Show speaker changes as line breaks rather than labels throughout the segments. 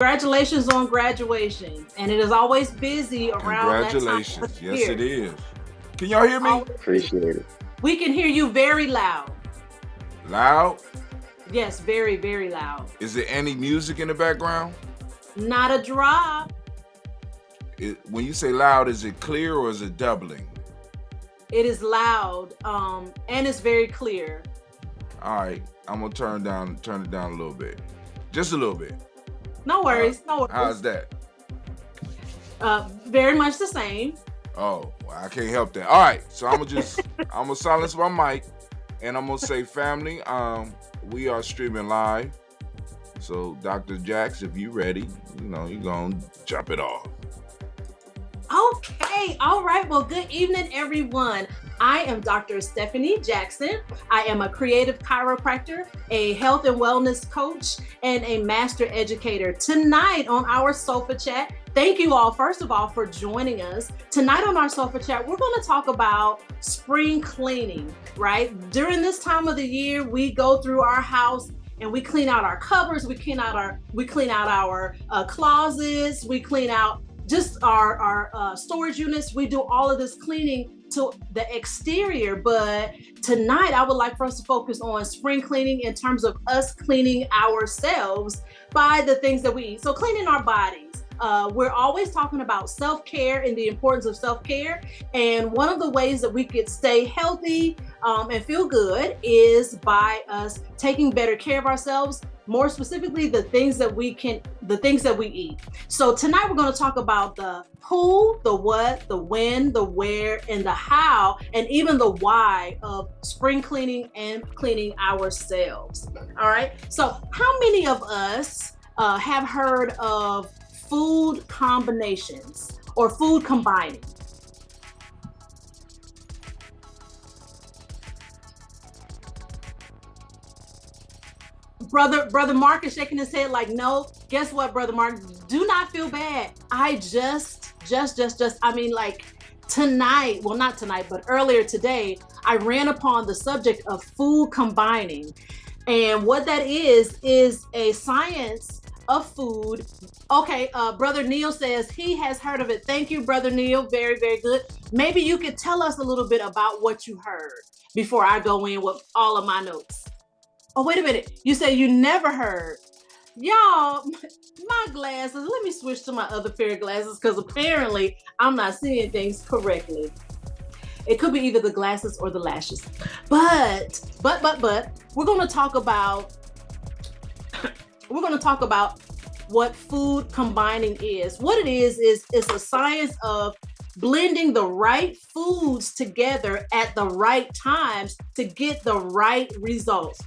Congratulations on graduation. And it is always busy around that time
Congratulations.
of the
Yes,
year.
it is. Can y'all hear me?
Always busy.
Appreciate it.
We can hear you very loud.
Loud?
Yes, very, very loud.
Is there any music in the background?
Not a drop.
When you say loud, is it clear or is it doubling?
It is loud, and it's very clear.
All right, I'm gonna turn it down a little bit, just a little bit.
No worries, no worries.
How's that?
Very much the same.
Oh, well, I can't help that. All right, so I'm gonna silence my mic, and I'm gonna say, family, we are streaming live. So, Dr. Jax, if you ready, you're gonna jump it off.
Okay, all right. Well, good evening, everyone. I am Dr. Stephanie Jackson. I am a creative chiropractor, a health and wellness coach, and a master educator. Tonight on our Sofa Chat, thank you all, first of all, for joining us. Tonight on our Sofa Chat, we're going to talk about spring cleaning, right? During this time of the year, we go through our house and we clean out our cupboards, we clean out our closets, we clean out just our storage units. We do all of this cleaning to the exterior, but tonight I would like for us to focus on spring cleaning in terms of us cleaning ourselves by the things that we eat. So cleaning our bodies. We're always talking about self-care and the importance of self-care. And one of the ways that we could stay healthy and feel good is by us taking better care of ourselves, more specifically the things that we eat. So tonight we're going to talk about the who, the what, the when, the where, and the how, and even the why of spring cleaning and cleaning ourselves. All right. So how many of us have heard of food combinations or food combining? Brother Mark is shaking his head like, no. Guess what, Brother Mark? Do not feel bad. I just, I mean, like tonight, well, not tonight, but earlier today, I ran upon the subject of food combining. And what that is a science of food. Okay, Brother Neil says he has heard of it. Thank you, Brother Neil. Very, very good. Maybe you could tell us a little bit about what you heard before I go in with all of my notes. Oh, wait a minute. You say you never heard. Y'all, my glasses, let me switch to my other pair of glasses because apparently I'm not seeing things correctly. It could be either the glasses or the lashes. But we're going to talk about what food combining is. What it is it's a science of blending the right foods together at the right times to get the right results.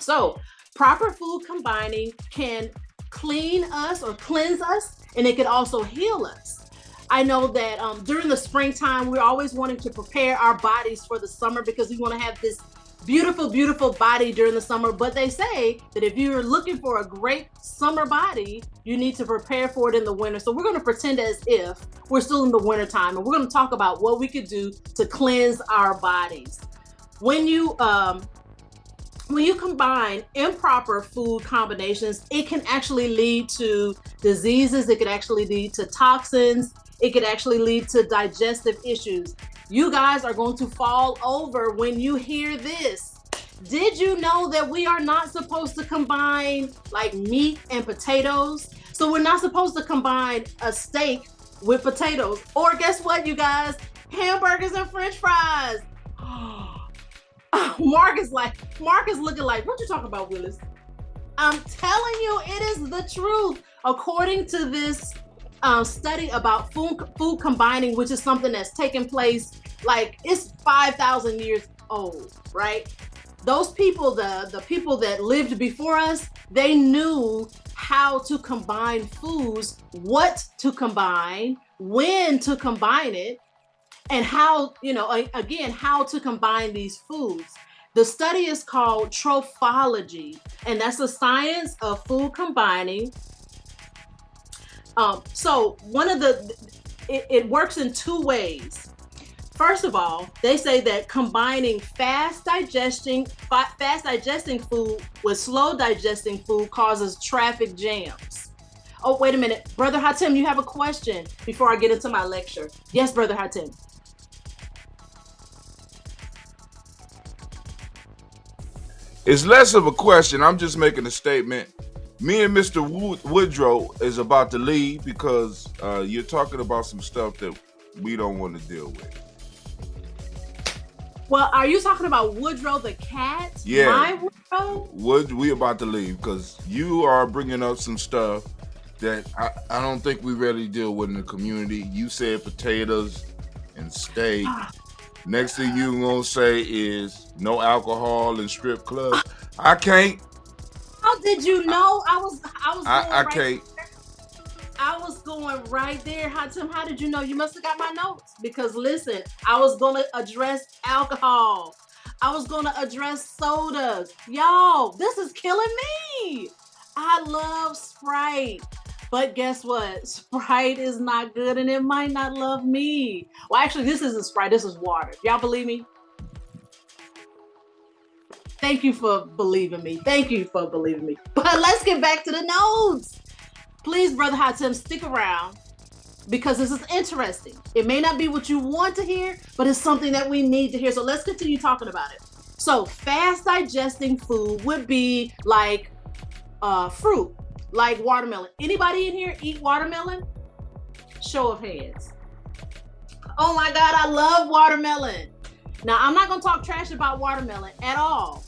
So proper food combining can clean us or cleanse us, and it can also heal us. I know that during the springtime, we're always wanting to prepare our bodies for the summer because we want to have this beautiful, beautiful body during the summer. But they say that if you're looking for a great summer body, you need to prepare for it in the winter. So we're going to pretend as if we're still in the winter time, and we're going to talk about what we could do to cleanse our bodies. When you combine improper food combinations, it can actually lead to diseases. It could actually lead to toxins. It could actually lead to digestive issues. You guys are going to fall over when you hear this. Did you know that we are not supposed to combine like meat and potatoes? So we're not supposed to combine a steak with potatoes. Or guess what, you guys? Hamburgers and French fries. Mark is looking like, what you talking about, Willis? I'm telling you, it is the truth. According to this study about food combining, which is something that's taken place, like it's 5,000 years old, right? Those people, the people that lived before us, they knew how to combine foods, what to combine, when to combine it, and how, again, how to combine these foods. The study is called trophology, and that's the science of food combining. So it works in two ways. First of all, they say that combining fast digesting food with slow digesting food causes traffic jams. Oh, wait a minute. Brother Hatem, you have a question before I get into my lecture. Yes, Brother Hatem.
It's less of a question. I'm just making a statement. Me and Mr. Woodrow is about to leave because you're talking about some stuff that we don't want to deal with.
Well, are you talking about Woodrow the cat?
Yeah.
My Woodrow?
We about to leave because you are bringing up some stuff that I don't think we really deal with in the community. You said potatoes and steak. Next thing you gonna say is no alcohol in strip clubs. I can't.
How did you know?
I can't.
I was going right there. Hatem, how did you know? You must have got my notes. Because listen, I was going to address alcohol. I was going to address sodas. Y'all, this is killing me. I love Sprite. But guess what? Sprite is not good and it might not love me. Well, actually, this isn't Sprite. This is water. Y'all believe me? Thank you for believing me. Thank you for believing me. But let's get back to the notes. Please, Brother Hatem, stick around because this is interesting. It may not be what you want to hear, but it's something that we need to hear. So let's continue talking about it. So fast digesting food would be like fruit, like watermelon. Anybody in here eat watermelon? Show of hands. Oh my God, I love watermelon. Now, I'm not going to talk trash about watermelon at all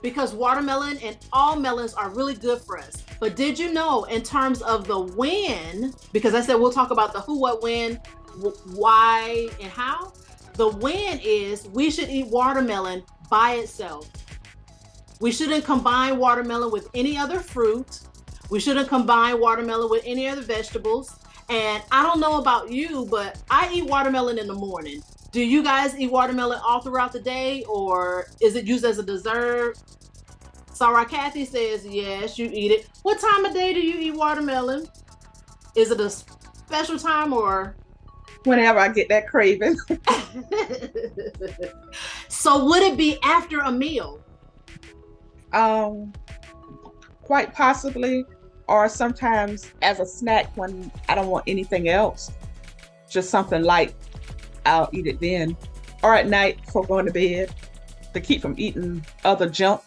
because watermelon and all melons are really good for us. But did you know in terms of the when, because I said we'll talk about the who, what, when, why, and how. The when is we should eat watermelon by itself. We shouldn't combine watermelon with any other fruit. We shouldn't combine watermelon with any other vegetables. And I don't know about you, but I eat watermelon in the morning. Do you guys eat watermelon all throughout the day, or is it used as a dessert? Sarah Kathy says, yes, you eat it. What time of day do you eat watermelon? Is it a special time or?
Whenever I get that craving.
So would it be after a meal?
Quite possibly, or sometimes as a snack when I don't want anything else. Just something light, I'll eat it then. Or at night before going to bed to keep from eating other junk.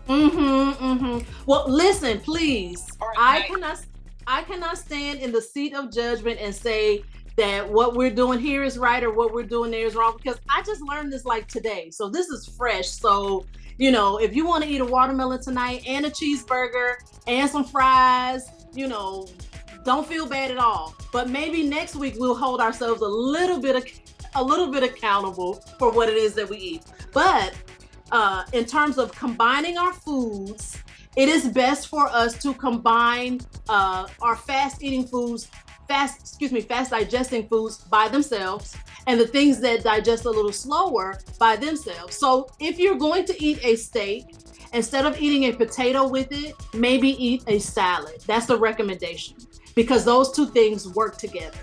Well, listen, please. I cannot stand in the seat of judgment and say that what we're doing here is right or what we're doing there is wrong, because I just learned this like today. So this is fresh. So, you know, if you want to eat a watermelon tonight and a cheeseburger and some fries, you know, don't feel bad at all. But maybe next week we'll hold ourselves a little bit accountable for what it is that we eat. But in terms of combining our foods, it is best for us to combine our fast digesting foods by themselves and the things that digest a little slower by themselves. So if you're going to eat a steak, instead of eating a potato with it, maybe eat a salad. That's the recommendation because those two things work together.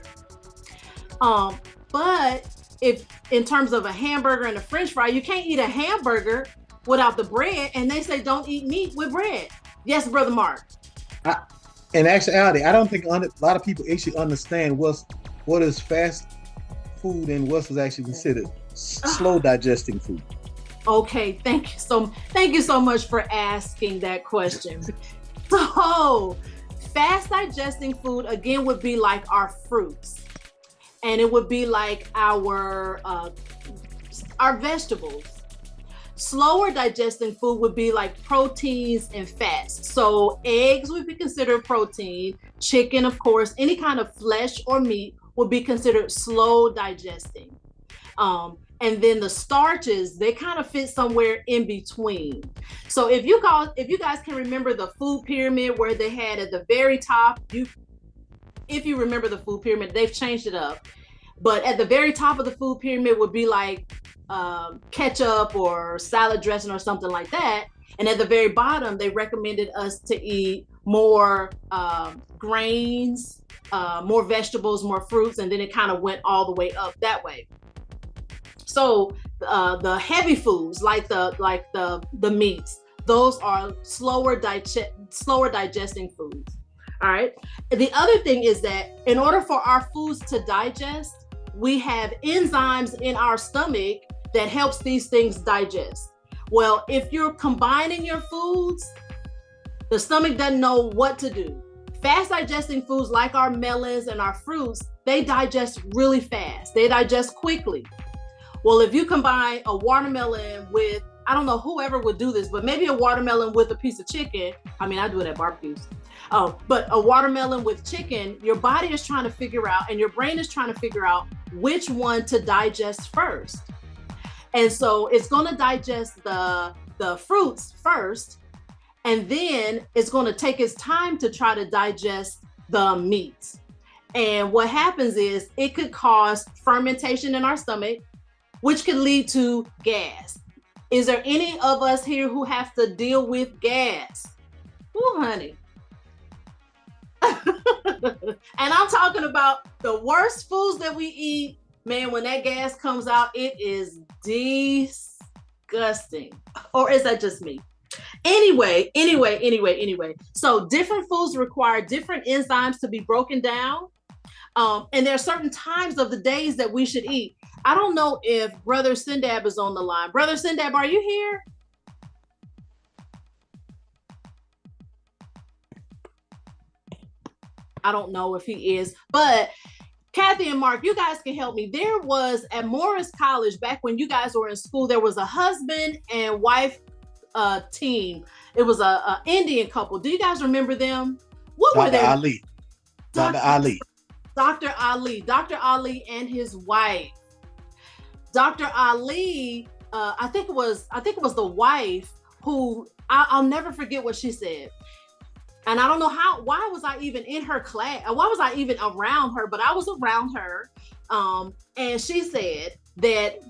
But if in terms of a hamburger and a French fry, you can't eat a hamburger without the bread, and they say don't eat meat with bread. Yes, Brother Mark.
In actuality, I don't think a lot of people actually understand what is fast food and what is actually considered slow digesting food.
Okay, thank you so much for asking that question. So, fast digesting food again would be like our fruits. And it would be like our vegetables. Slower digesting food would be like proteins and fats. So eggs would be considered protein. Chicken, of course, any kind of flesh or meat would be considered slow digesting. And then the starches, they kind of fit somewhere in between. So if you guys can remember the food pyramid where they had at the very top, if you remember the food pyramid, they've changed it up. But at the very top of the food pyramid would be like ketchup or salad dressing or something like that. And at the very bottom, they recommended us to eat more grains, more vegetables, more fruits, and then it kind of went all the way up that way. So the heavy foods, like the meats, those are slower digesting foods. All right. The other thing is that in order for our foods to digest, we have enzymes in our stomach that helps these things digest. Well, if you're combining your foods, the stomach doesn't know what to do. Fast digesting foods like our melons and our fruits, they digest really fast. They digest quickly. Well, if you combine a watermelon with, I don't know whoever would do this, but maybe a watermelon with a piece of chicken. I mean, I do it at barbecues. But a watermelon with chicken, your body is trying to figure out, and your brain is trying to figure out which one to digest first. And so it's going to digest the fruits first, and then it's going to take its time to try to digest the meats. And what happens is it could cause fermentation in our stomach, which could lead to gas. Is there any of us here who have to deal with gas? Ooh, honey. And I'm talking about the worst foods that we eat. Man, when that gas comes out, it is disgusting. Or is that just me? Anyway. So different foods require different enzymes to be broken down. And there are certain times of the days that we should eat. I don't know if Brother Sindab is on the line. Brother Sindab, are you here? I don't know if he is, but Kathy and Mark, you guys can help me. There was at Morris College, back when you guys were in school, there was a husband and wife team. It was a Indian couple. Do you guys remember them? What were they?
Ali. Dr. Ali.
Dr. Ali. Dr. Ali and his wife. Dr. Ali, I think it was the wife who, I'll never forget what she said. And I don't know why was I even in her class? Why was I even around her? But I was around her. And she said that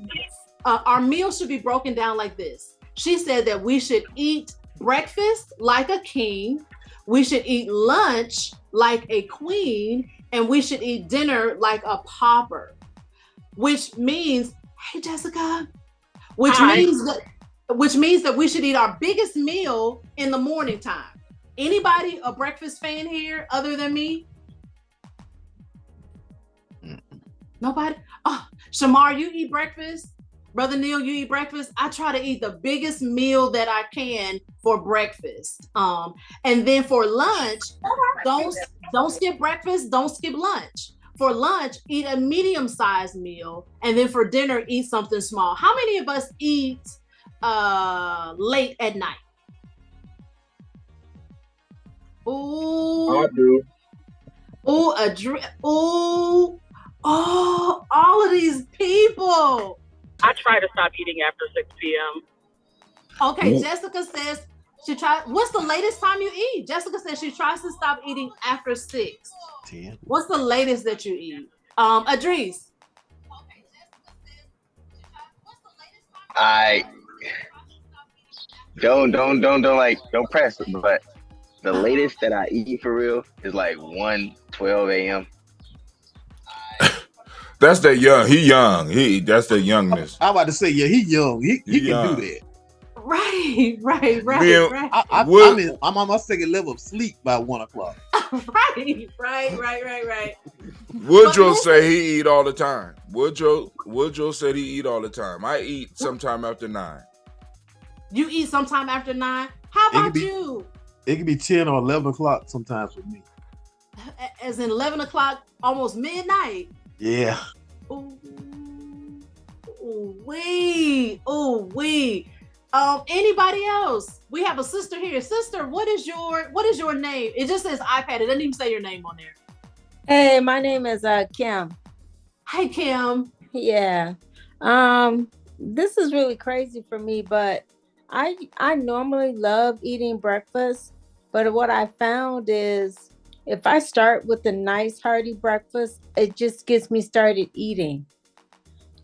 our meal should be broken down like this. She said that we should eat breakfast like a king. We should eat lunch like a queen. And we should eat dinner like a pauper. Which means, hey, Jessica, which means that we should eat our biggest meal in the morning time. Anybody a breakfast fan here other than me? Nobody? Oh, Shamar, you eat breakfast? Brother Neil, you eat breakfast? I try to eat the biggest meal that I can for breakfast. And then for lunch, don't skip breakfast, don't skip lunch. For lunch, eat a medium-sized meal. And then for dinner, eat something small. How many of us eat late at night? Ooh.
I do.
Ooh, all of these people.
I try to stop eating after 6 p.m.
Okay, Jessica says she tries. What's the latest time you eat? Jessica says she tries to stop eating after 6.
10.
What's the latest that you eat? Adrice.
I don't press it, but the latest that I eat for real is like 1:12 a.m.
That's that young. He young. That's the youngness.
I'm about to say, yeah, he young. He
young.
can do that.
Right.
I'm on my second level of sleep by 1 o'clock.
Right.
Woodrow say he eat all the time. Woodrow said he eat all the time. I eat sometime after 9.
You eat sometime after 9? How about you?
It can be 10 or 11 o'clock sometimes with me.
As in 11 o'clock, almost midnight.
Yeah.
Ooh, wee. Anybody else? We have a sister here. Sister, what is your name? It just says iPad. It doesn't even say your name on there.
Hey, my name is Kim.
Hi, Kim.
Yeah. This is really crazy for me, but I normally love eating breakfast, but what I found is if I start with a nice hearty breakfast, it just gets me started eating.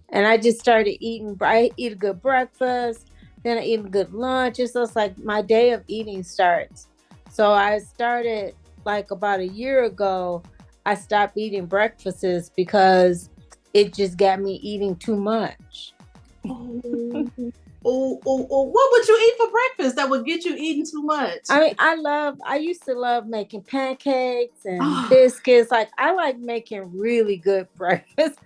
And I just started eating. I eat a good breakfast, then I eat a good lunch. It's just like my day of eating starts. So I started like about a year ago, I stopped eating breakfasts because it just got me eating too much.
What would you eat for breakfast that would get you eating too much?
I mean, I used to love making pancakes and biscuits. Like, I like making really good breakfasts.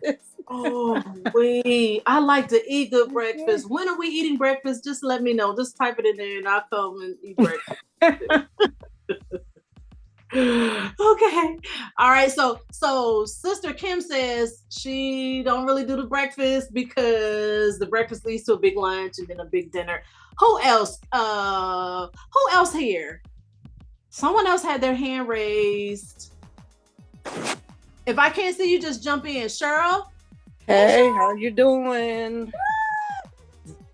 I like to eat good breakfast. When are we eating breakfast? Just let me know. Just type it in there and I'll come and eat breakfast. Okay. All right. So Sister Kim says she don't really do the breakfast because the breakfast leads to a big lunch and then a big dinner. Who else? Who else here? Someone else had their hand raised. If I can't see you, just jump in. Cheryl?
Hey, how you doing?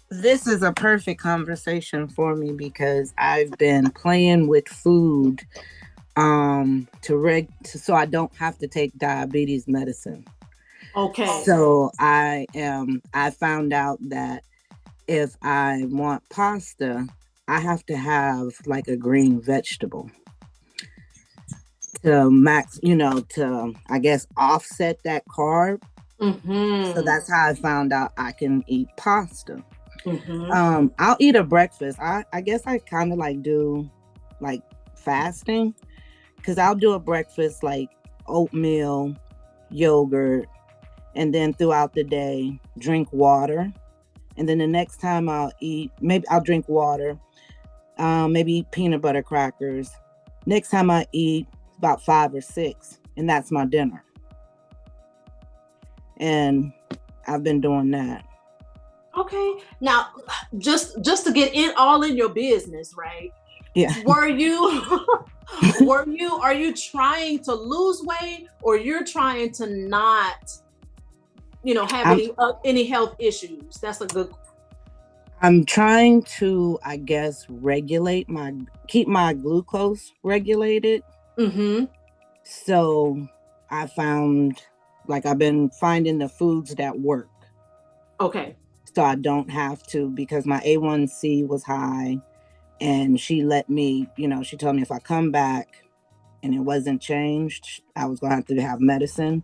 This is a perfect conversation for me because I've been playing with food so I don't have to take diabetes medicine.
Okay.
So I found out that if I want pasta, I have to have like a green vegetable to I guess offset that carb.
Mm-hmm.
So that's how I found out I can eat pasta.
Mm-hmm.
I'll eat a breakfast. I guess I kind of like do like fasting, because I'll do a breakfast like oatmeal, yogurt, and then throughout the day drink water. And then the next time I'll eat, maybe I'll drink water, maybe eat peanut butter crackers. Next time I eat about 5 or 6, and that's my dinner. And I've been doing that.
Okay. Now, just to get all in your business, right?
Yeah.
Are you trying to lose weight, or you're trying to not, have any health issues? That's a good.
I'm trying to, I guess, keep my glucose regulated.
Mm-hmm.
So I found, I've been finding the foods that work.
Okay.
So I don't have to, because my A1C was high, and she let me, she told me if I come back and it wasn't changed, I was going to have medicine.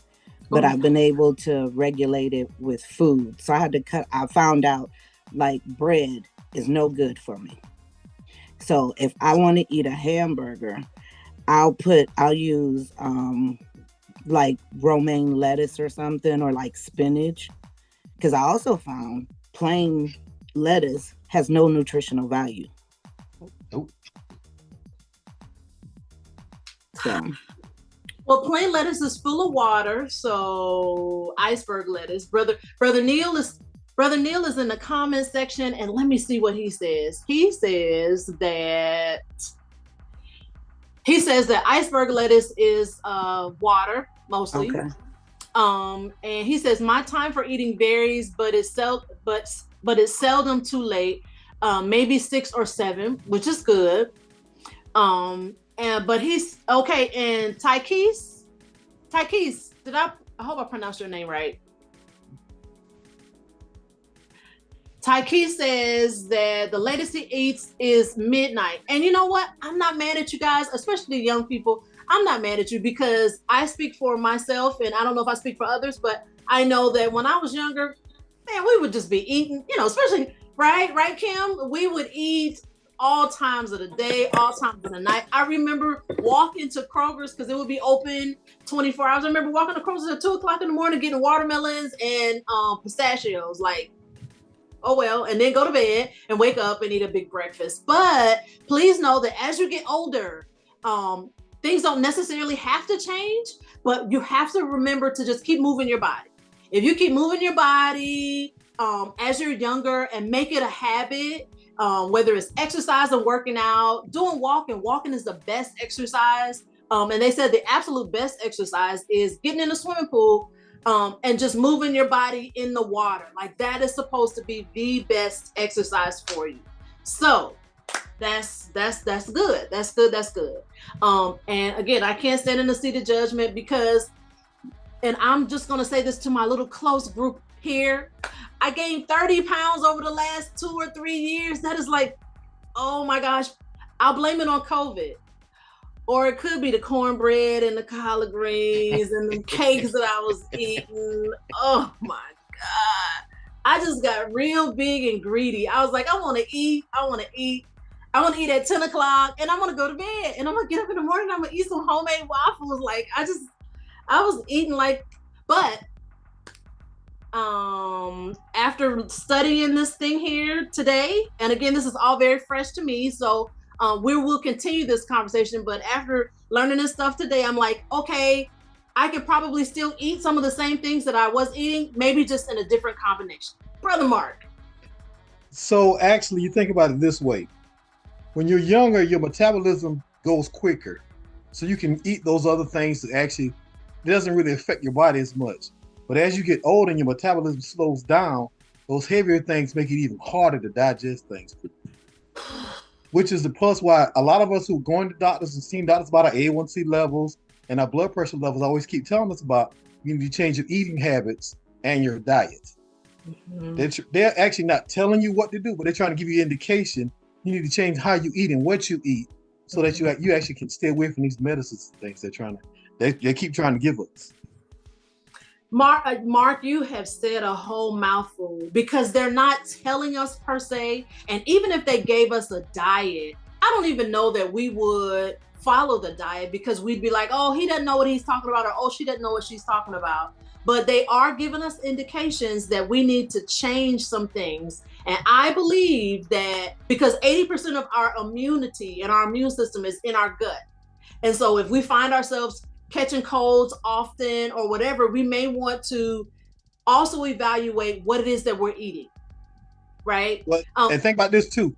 But I've been able to regulate it with food. So I had to I found out bread is no good for me. So if I want to eat a hamburger, I'll use romaine lettuce or something, or spinach. Because I also found plain lettuce has no nutritional value.
Nope.
So.
Well, plain lettuce is full of water, so iceberg lettuce. Brother Neil is in the comment section, and let me see what he says. He says that iceberg lettuce is water mostly.
Okay.
And he says my time for eating varies, but it's seldom too late. Maybe 6 or 7, which is good. But he's okay. And Tykees, I hope I pronounced your name right. Tykees says that the latest he eats is midnight. And you know what? I'm not mad at you guys, especially young people. I'm not mad at you, because I speak for myself, and I don't know if I speak for others, but I know that when I was younger, man, we would just be eating, especially, right, Kim? We would eat all times of the day, all times of the night. I remember walking to Kroger's, because it would be open 24 hours. I remember walking to Kroger's at 2:00 in the morning, getting watermelons and pistachios, and then go to bed and wake up and eat a big breakfast. But please know that as you get older, things don't necessarily have to change, but you have to remember to just keep moving your body. If you keep moving your body as you're younger and make it a habit, whether it's exercise and working out, doing walking. Walking is the best exercise. And they said the absolute best exercise is getting in a swimming pool and just moving your body in the water. That is supposed to be the best exercise for you. So that's good. That's good. And again, I can't stand in the seat of judgment, because, and I'm just going to say this to my little close group here, I gained 30 pounds over the last 2 or 3 years. That is oh my gosh, I'll blame it on COVID. Or it could be the cornbread and the collard greens and the cakes that I was eating. Oh my God. I just got real big and greedy. I was like, I want to eat. I want to eat. I want to eat at 10 o'clock and I want to go to bed. And I'm going to get up in the morning. I'm going to eat some homemade waffles. Like, I was eating like, but after studying this thing here today, and again, this is all very fresh to me. So we will continue this conversation. But after learning this stuff today, I'm like, okay, I could probably still eat some of the same things that I was eating, maybe just in a different combination. Brother Mark.
So actually, you think about it this way. When you're younger, your metabolism goes quicker. So you can eat those other things that actually doesn't really affect your body as much. But as you get older and your metabolism slows down, those heavier things make it even harder to digest things. Which is the plus why a lot of us who are going to doctors and seeing doctors about our A1C levels and our blood pressure levels always keep telling us about you need to change your eating habits and your diet. Mm-hmm. They're actually not telling you what to do, but they're trying to give you indication. You need to change how you eat and what you eat so that you actually can stay away from these medicines and things they keep trying to give us.
Mark, you have said a whole mouthful because they're not telling us per se. And even if they gave us a diet, I don't even know that we would follow the diet because we'd be like, oh, he doesn't know what he's talking about, or oh, she doesn't know what she's talking about. But they are giving us indications that we need to change some things. And I believe that because 80% of our immunity and our immune system is in our gut. And so if we find ourselves catching colds often or whatever, we may want to also evaluate what it is that we're eating, right?
And think about this too.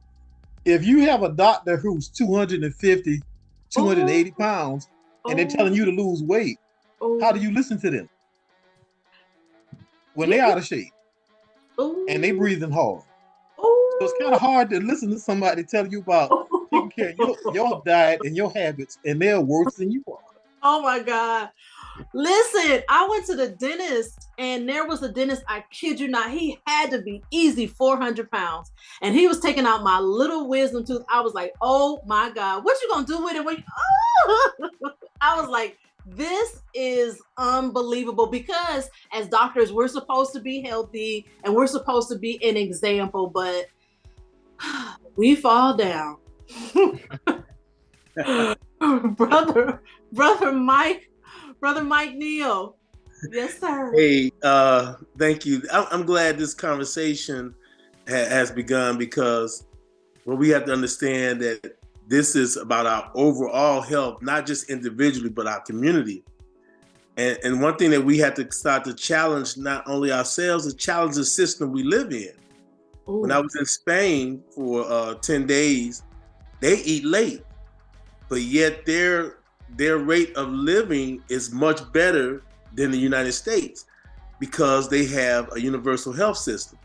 If you have a doctor who's 250, 280 pounds, and they're telling you to lose weight, how do you listen to them? When they're out of shape and they breathing hard. So it's kind of hard to listen to somebody tell you about taking care of your diet and your habits, and they're worse than you are.
Oh my God. Listen, I went to the dentist and there was a dentist, I kid you not, he had to be easy 400 pounds. And he was taking out my little wisdom tooth. I was like, oh my God, what you gonna do with it? I was like, this is unbelievable because as doctors, we're supposed to be healthy and we're supposed to be an example, but we fall down. Brother Mike Neal. Yes, sir.
Hey, thank you. I'm glad this conversation has begun because we have to understand that this is about our overall health, not just individually, but our community. And one thing that we have to start to challenge not only ourselves, but challenge the system we live in. Ooh. When I was in Spain for 10 days, they eat late, but yet their rate of living is much better than the United States because they have a universal health system.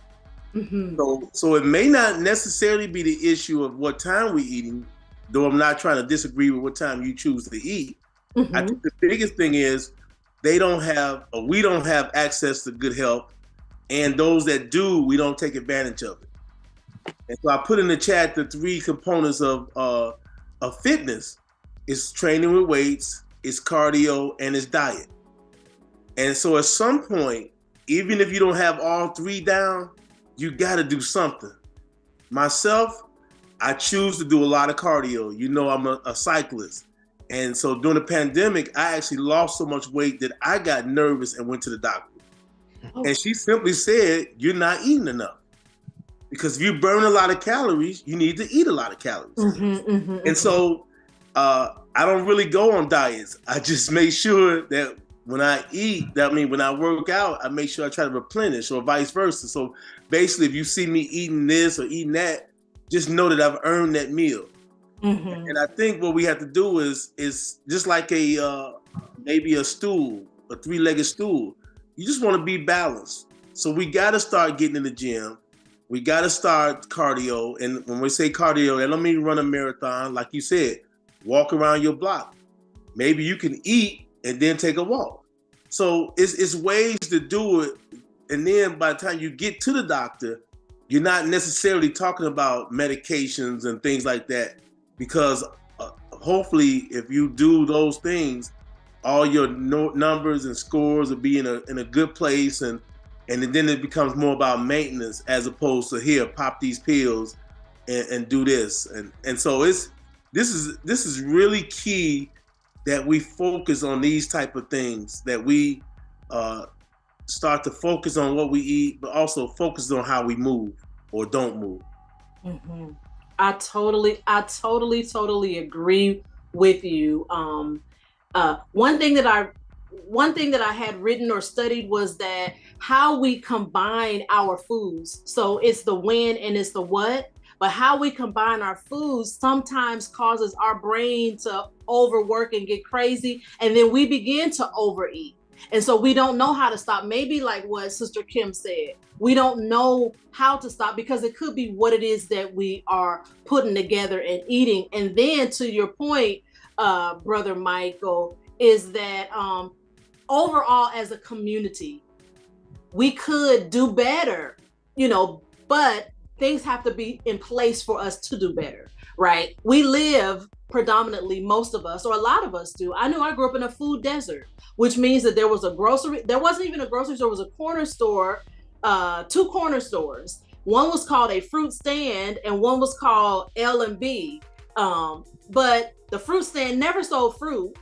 Mm-hmm. So it may not necessarily be the issue of what time we're eating, though I'm not trying to disagree with what time you choose to eat. Mm-hmm. I think the biggest thing is we don't have access to good health, and those that do, we don't take advantage of it. And so I put in the chat the 3 components of fitness. It's training with weights, it's cardio, and it's diet. And so at some point, even if you don't have all 3 down, you got to do something. Myself, I choose to do a lot of cardio. You know, I'm a cyclist. And so during the pandemic, I actually lost so much weight that I got nervous and went to the doctor. Oh. And she simply said, you're not eating enough. Because if you burn a lot of calories, you need to eat a lot of calories. Mm-hmm, mm-hmm, and so I don't really go on diets. I just make sure that when I eat, when I work out, I make sure I try to replenish or vice versa. So basically, if you see me eating this or eating that, just know that I've earned that meal. Mm-hmm. And I think what we have to do is just like maybe a stool, a 3-legged stool. You just want to be balanced. So we got to start getting in the gym. We got to start cardio. And when we say cardio, that don't mean run a marathon. Like you said, walk around your block. Maybe you can eat and then take a walk. So it's ways to do it. And then by the time you get to the doctor, you're not necessarily talking about medications and things like that, because hopefully if you do those things, all your numbers and scores will be in a good place, and and then it becomes more about maintenance as opposed to here, pop these pills and do this. And so this is really key that we focus on these type of things, that we start to focus on what we eat, but also focus on how we move or don't move.
Mm-hmm. I totally agree with you. One thing that I had written or studied was that how we combine our foods. So it's the when and it's the what, but how we combine our foods sometimes causes our brain to overwork and get crazy. And then we begin to overeat. And so we don't know how to stop. Maybe like what Sister Kim said, we don't know how to stop because it could be what it is that we are putting together and eating. And then to your point, Brother Michael, is that overall as a community, we could do better, but things have to be in place for us to do better, right? We live predominantly, most of us, or a lot of us do. I know I grew up in a food desert, which means that there wasn't even a grocery store, it was a corner store, 2 corner stores. One was called a fruit stand and one was called L&B. But the fruit stand never sold fruit,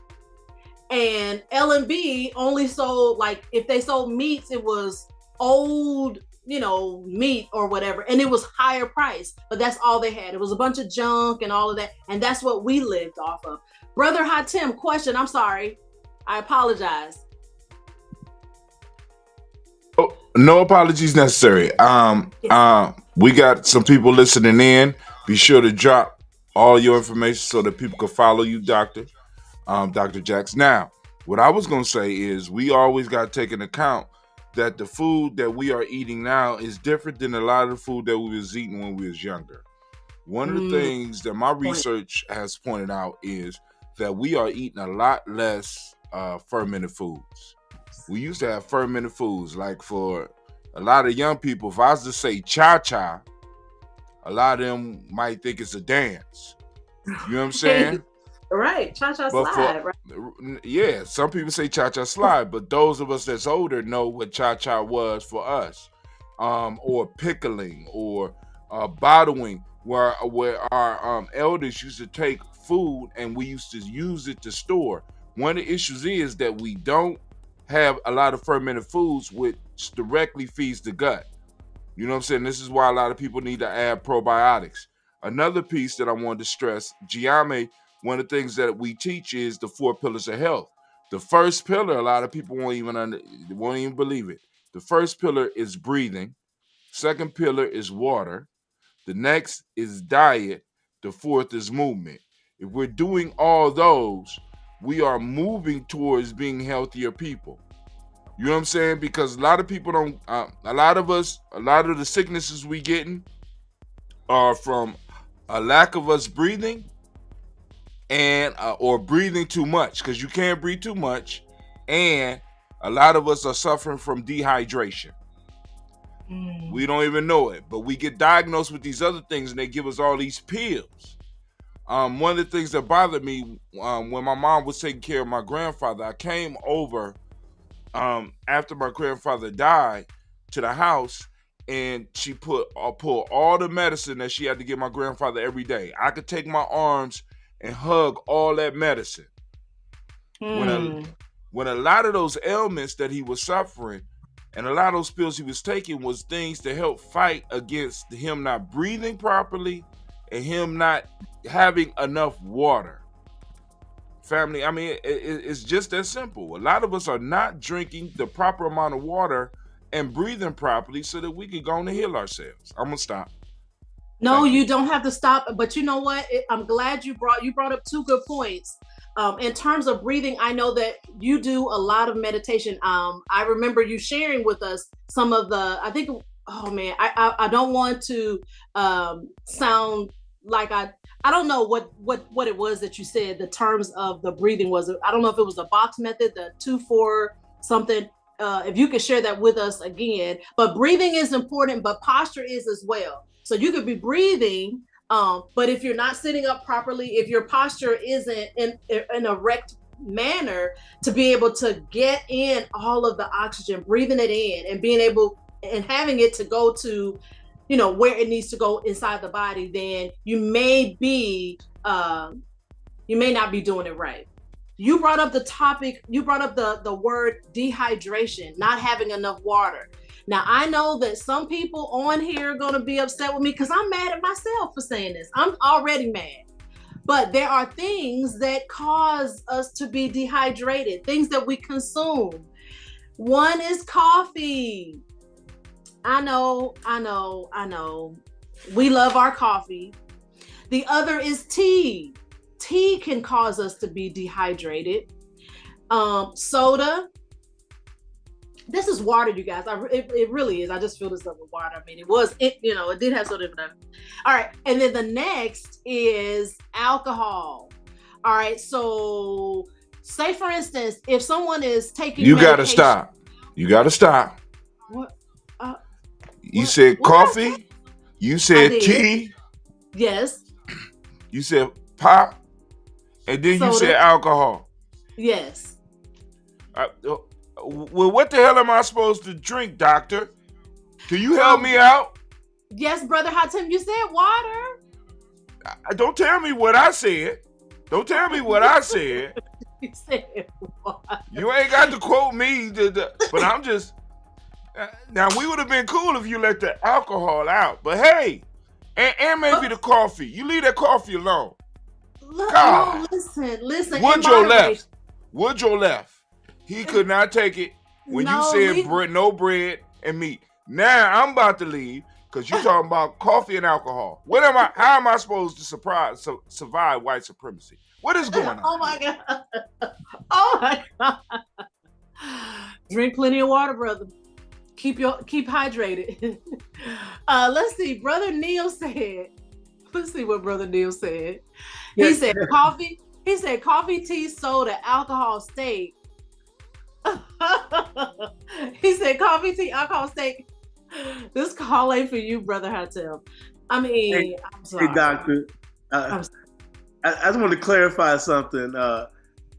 and L&B only sold, like, if they sold meats, it was old, meat or whatever, and it was higher price, but that's all they had. It was a bunch of junk and all of that, and that's what we lived off of. Brother Hatem, question, I'm sorry, I apologize.
Oh, no apologies necessary. We got some people listening in. Be sure to drop all your information so that people can follow you, Dr. Jacks. Now, what I was going to say is we always got to take into account that the food that we are eating now is different than a lot of the food that we was eating when we was younger. One of the things that my research has pointed out is that we are eating a lot less fermented foods. We used to have fermented foods. Like for a lot of young people, if I was to say cha-cha, a lot of them might think it's a dance. You know what I'm saying?
Right, cha-cha slide, right?
Yeah, some people say cha-cha slide, but those of us that's older know what cha-cha was for us. Or pickling or bottling, where our elders used to take food and we used to use it to store. One of the issues is that we don't have a lot of fermented foods which directly feeds the gut. You know what I'm saying? This is why a lot of people need to add probiotics. Another piece that I wanted to stress, Gye-Nyame, one of the things that we teach is the 4 pillars of health. The first pillar, a lot of people won't even believe it. The first pillar is breathing. Second pillar is water. The next is diet. The 4th is movement. If we're doing all those, we are moving towards being healthier people. You know what I'm saying? Because a lot of people don't, a lot of the sicknesses we getting are from a lack of us breathing and or breathing too much, because you can't breathe too much, and a lot of us are suffering from dehydration. We don't even know it, but we get diagnosed with these other things and they give us all these pills. One of the things that bothered me when my mom was taking care of my grandfather, I came over after my grandfather died to the house, and she pulled all the medicine that she had to give my grandfather every day. I could take my arms and hug all that medicine. When a lot of those ailments that he was suffering and a lot of those pills he was taking was things to help fight against him not breathing properly and him not having enough water. Family, I mean, it's just that simple. A lot of us are not drinking the proper amount of water and breathing properly so that we can go on and heal ourselves. I'm gonna stop.
No, you don't have to stop. But you know what? I'm glad you brought up 2 good points. In terms of breathing, I know that you do a lot of meditation. I remember you sharing with us some of the, I think, oh man, I don't want to sound like I don't know what it was that you said, the terms of the breathing was. I don't know if it was the box method, the 2-4 something. If you could share that with us again. But breathing is important, but posture is as well. So you could be breathing, but if you're not sitting up properly, if your posture isn't in an erect manner to be able to get in all of the oxygen, breathing it in, and being able and having it to go to, you know, where it needs to go inside the body, then you may not be doing it right. You brought up the topic, you brought up the word dehydration, not having enough water. Now, I know that some people on here are going to be upset with me because I'm mad at myself for saying this. I'm already mad. But there are things that cause us to be dehydrated, things that we consume. One is coffee. I know. We love our coffee. The other is tea. Tea can cause us to be dehydrated. Soda. This is water, you guys. It really is. I just filled this up with water. I mean, it did have soda in it. All right. And then the next is alcohol. All right. So say, for instance, if someone is taking
You got to stop. You got to stop.
What?
You said coffee. You said tea.
Yes.
You said pop. And then you said alcohol.
Yes.
Well, what the hell am I supposed to drink, doctor? Can you help me out?
Yes, Brother Hatem, you said water.
Don't tell me what I said. Don't tell me what I said.
You said water.
You ain't got to quote me, but I'm just... Now, we would have been cool if you let the alcohol out. But hey, and maybe the coffee. You leave that coffee alone.
No, listen.
Woodrow left. He could not take it when you said no bread and meat. Now I'm about to leave because you're talking about coffee and alcohol. How am I supposed to survive white supremacy? What is going on?
Oh my God. Drink plenty of water, brother. Keep hydrated. Let's see. Let's see what Brother Neil said. He said coffee. He said coffee, tea, soda, alcohol, steak. He said coffee, tea, alcohol, steak. This call ain't for you, Brother Hatem. I mean, I'm sorry.
Hey, doctor. I just want to clarify something.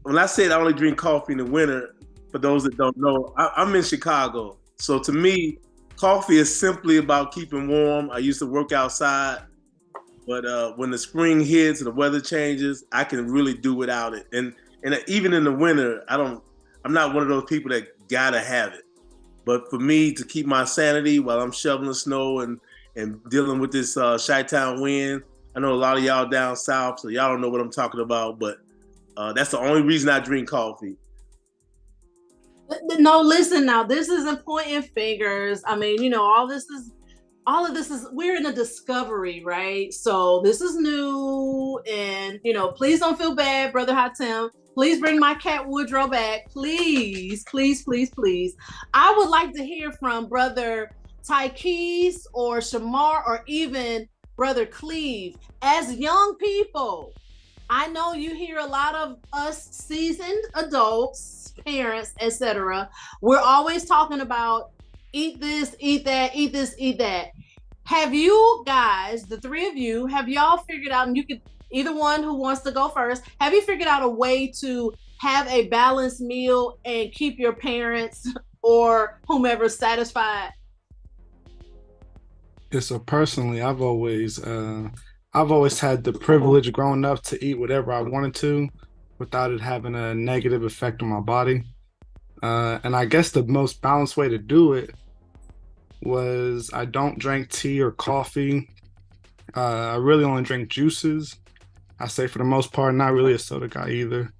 When I said I only drink coffee in the winter, for those that don't know, I'm in Chicago. So to me, coffee is simply about keeping warm. I used to work outside, but when the spring hits and the weather changes, I can really do without it. And even in the winter, I'm not one of those people that gotta have it. But for me to keep my sanity while I'm shoveling snow and dealing with this Chi-Town wind, I know a lot of y'all down south, so y'all don't know what I'm talking about, but that's the only reason I drink coffee.
No, listen now, this isn't pointing fingers. I mean, all of this is, we're in a discovery, right? So this is new, and, please don't feel bad, Brother Hatem. Please bring my cat Woodrow back. Please, please, please, please. I would like to hear from Brother Tykees or Shamar or even Brother Cleve. As young people, I know you hear a lot of us seasoned adults, parents, etc. We're always talking about eat this, eat that, eat this, eat that. Have you guys, the three of you, have y'all figured out, and you could, either one who wants to go first, have you figured out a way to have a balanced meal and keep your parents or whomever satisfied?
Yeah, so personally, I've always had the privilege growing up to eat whatever I wanted to without it having a negative effect on my body. And I guess the most balanced way to do it was I don't drink tea or coffee. I really only drink juices. I say for the most part, not really a soda guy either.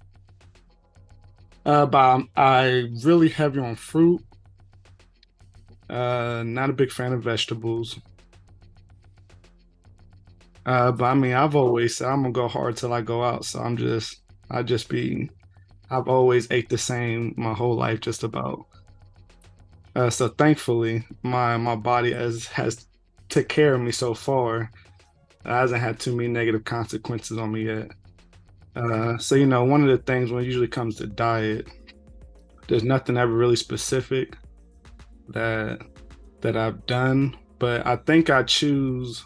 But I really heavy on fruit. Not a big fan of vegetables. But I mean, I've always said I'm gonna go hard till I go out. So I've always ate the same my whole life, just about. So thankfully, my body has took care of me so far. It hasn't had too many negative consequences on me yet. So one of the things when it usually comes to diet, there's nothing ever really specific that I've done, but I think I choose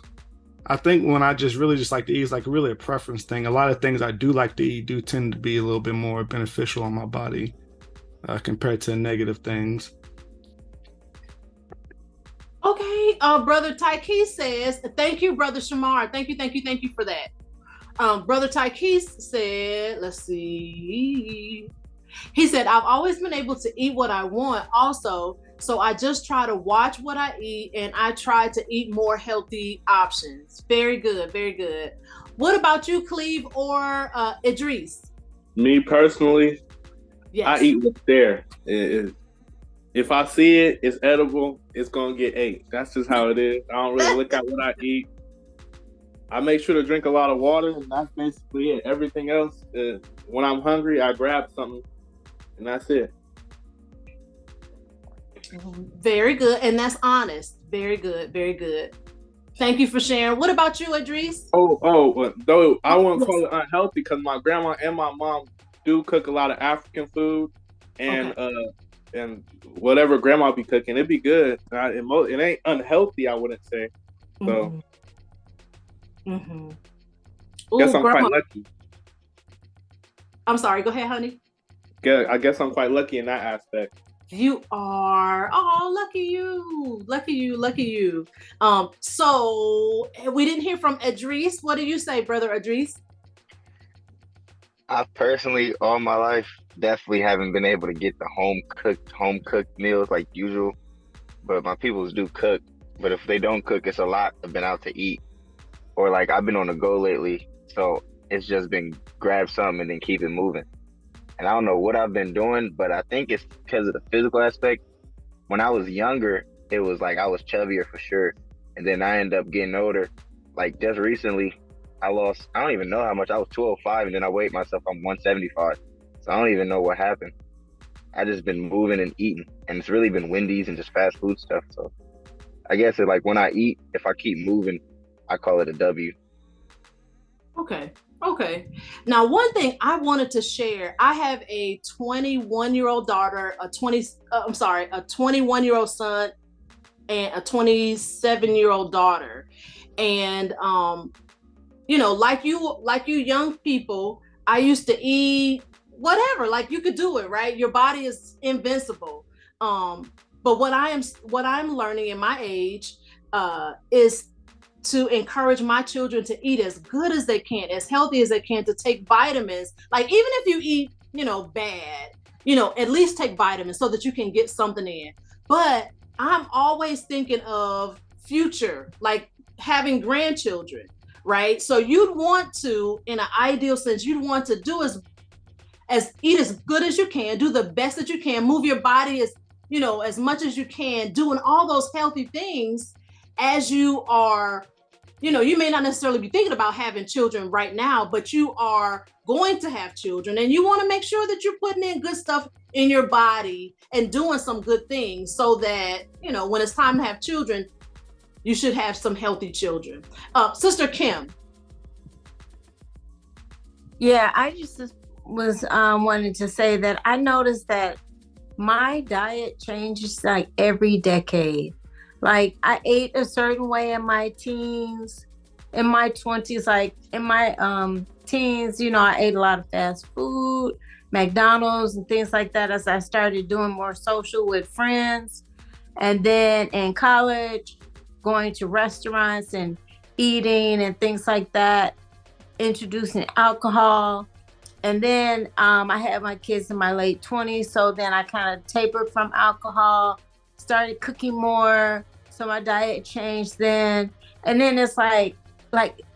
I think when I just really just like to eat, it's like really a preference thing. A lot of things I do like to eat do tend to be a little bit more beneficial on my body compared to negative things.
Okay, Brother Tykees says, thank you, Brother Shamar. Thank you for that. Brother Tykees said, let's see. He said, I've always been able to eat what I want also, so I just try to watch what I eat and I try to eat more healthy options. Very good, very good. What about you, Cleve or Idris?
Me personally,
yes.
I eat what's there. If I see it, it's edible, it's going to get ate. That's just how it is. I don't really look at what I eat. I make sure to drink a lot of water, and that's basically it. Everything else, when I'm hungry, I grab something, and that's it.
Very good, and that's honest. Very good, very good. Thank you for sharing. What about you, Idris?
Though I won't call it unhealthy because my grandma and my mom do cook a lot of African food, and and whatever grandma be cooking, it'd be good. It ain't unhealthy, I wouldn't say. So.
Mm-hmm.
Guess I'm quite lucky.
I'm sorry, go ahead, honey.
Yeah, I guess I'm quite lucky in that aspect.
You are. Oh, lucky you. Lucky you, lucky you. So we didn't hear from Idris. What do you say, Brother Idris?
I personally, all my life, definitely haven't been able to get the home cooked meals like usual. But my peoples do cook. But if they don't cook, it's a lot. I've been out to eat. Or like I've been on the go lately, so it's just been grab something and then keep it moving. And I don't know what I've been doing, but I think it's because of the physical aspect. When I was younger, it was like I was chubbier for sure. And then I ended up getting older. Like just recently, I don't even know how much. I was 205 and then I weighed myself, I'm 175. So I don't even know what happened. I just been moving and eating. And it's really been Wendy's and just fast food stuff. So I guess it's like when I eat, if I keep moving, I call it a W.
Okay. Now, one thing I wanted to share, I have a 21-year-old daughter, a 21-year-old son, and a 27-year-old daughter. And, like you young people, I used to eat whatever, like you could do it, right? Your body is invincible. But what I'm learning in my age is to encourage my children to eat as good as they can, as healthy as they can, to take vitamins. Like even if you eat, bad, at least take vitamins so that you can get something in. But I'm always thinking of future, like having grandchildren, right? So you'd want to, in an ideal sense, you'd want to do eat as good as you can, do the best that you can, move your body as much as you can, doing all those healthy things as you are, you may not necessarily be thinking about having children right now, but you are going to have children and you want to make sure that you're putting in good stuff in your body and doing some good things so that, when it's time to have children, you should have some healthy children. Sister Kim.
Yeah, I just was wanting to say that I noticed that my diet changes like every decade. Like I ate a certain way in my teens, in my 20s, like in my teens, I ate a lot of fast food, McDonald's and things like that as I started doing more social with friends. And then in college, going to restaurants and eating and things like that, introducing alcohol. And then I had my kids in my late 20s. So then I kind of tapered from alcohol, started cooking more. So my diet changed then. And then it's like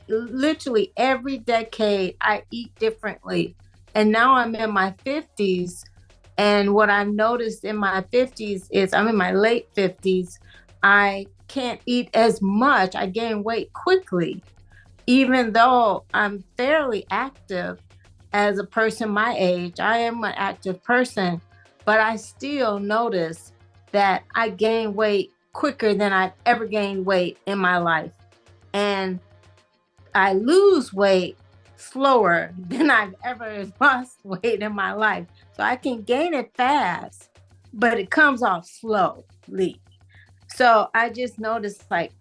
literally every decade I eat differently. And now I'm in my 50s. And what I've noticed in my 50s is I'm in my late 50s. I can't eat as much. I gain weight quickly, even though I'm fairly active as a person my age. I am an active person, but I still notice that I gain weight quicker than I've ever gained weight in my life. And I lose weight slower than I've ever lost weight in my life. So I can gain it fast, but it comes off slowly. So I just noticed like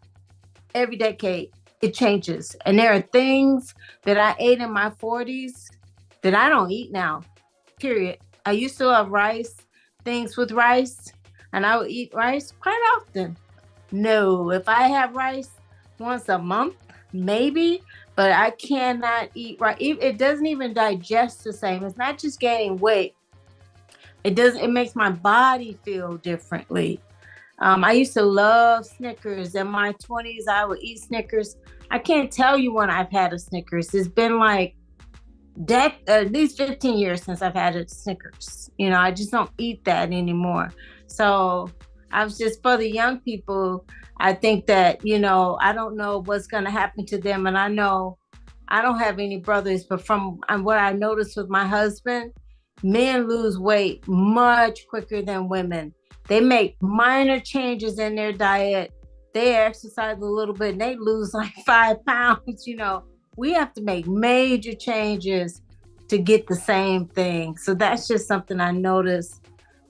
every decade, it changes. And there are things that I ate in my 40s that I don't eat now, period. I used to love rice, things with rice, and I would eat rice quite often. No, if I have rice once a month, maybe, but I cannot eat rice. It doesn't even digest the same. It's not just gaining weight. It makes my body feel differently. I used to love Snickers. In my 20s, I would eat Snickers. I can't tell you when I've had a Snickers. It's been like at least 15 years since I've had a Snickers. You know, I just don't eat that anymore. So I was just, for the young people, I think that, you know, I don't know what's going to happen to them. And I know I don't have any brothers, but from what I noticed with my husband, men lose weight much quicker than women. They make minor changes in their diet. They exercise a little bit and they lose like 5 pounds. You know, we have to make major changes to get the same thing. So that's just something I noticed.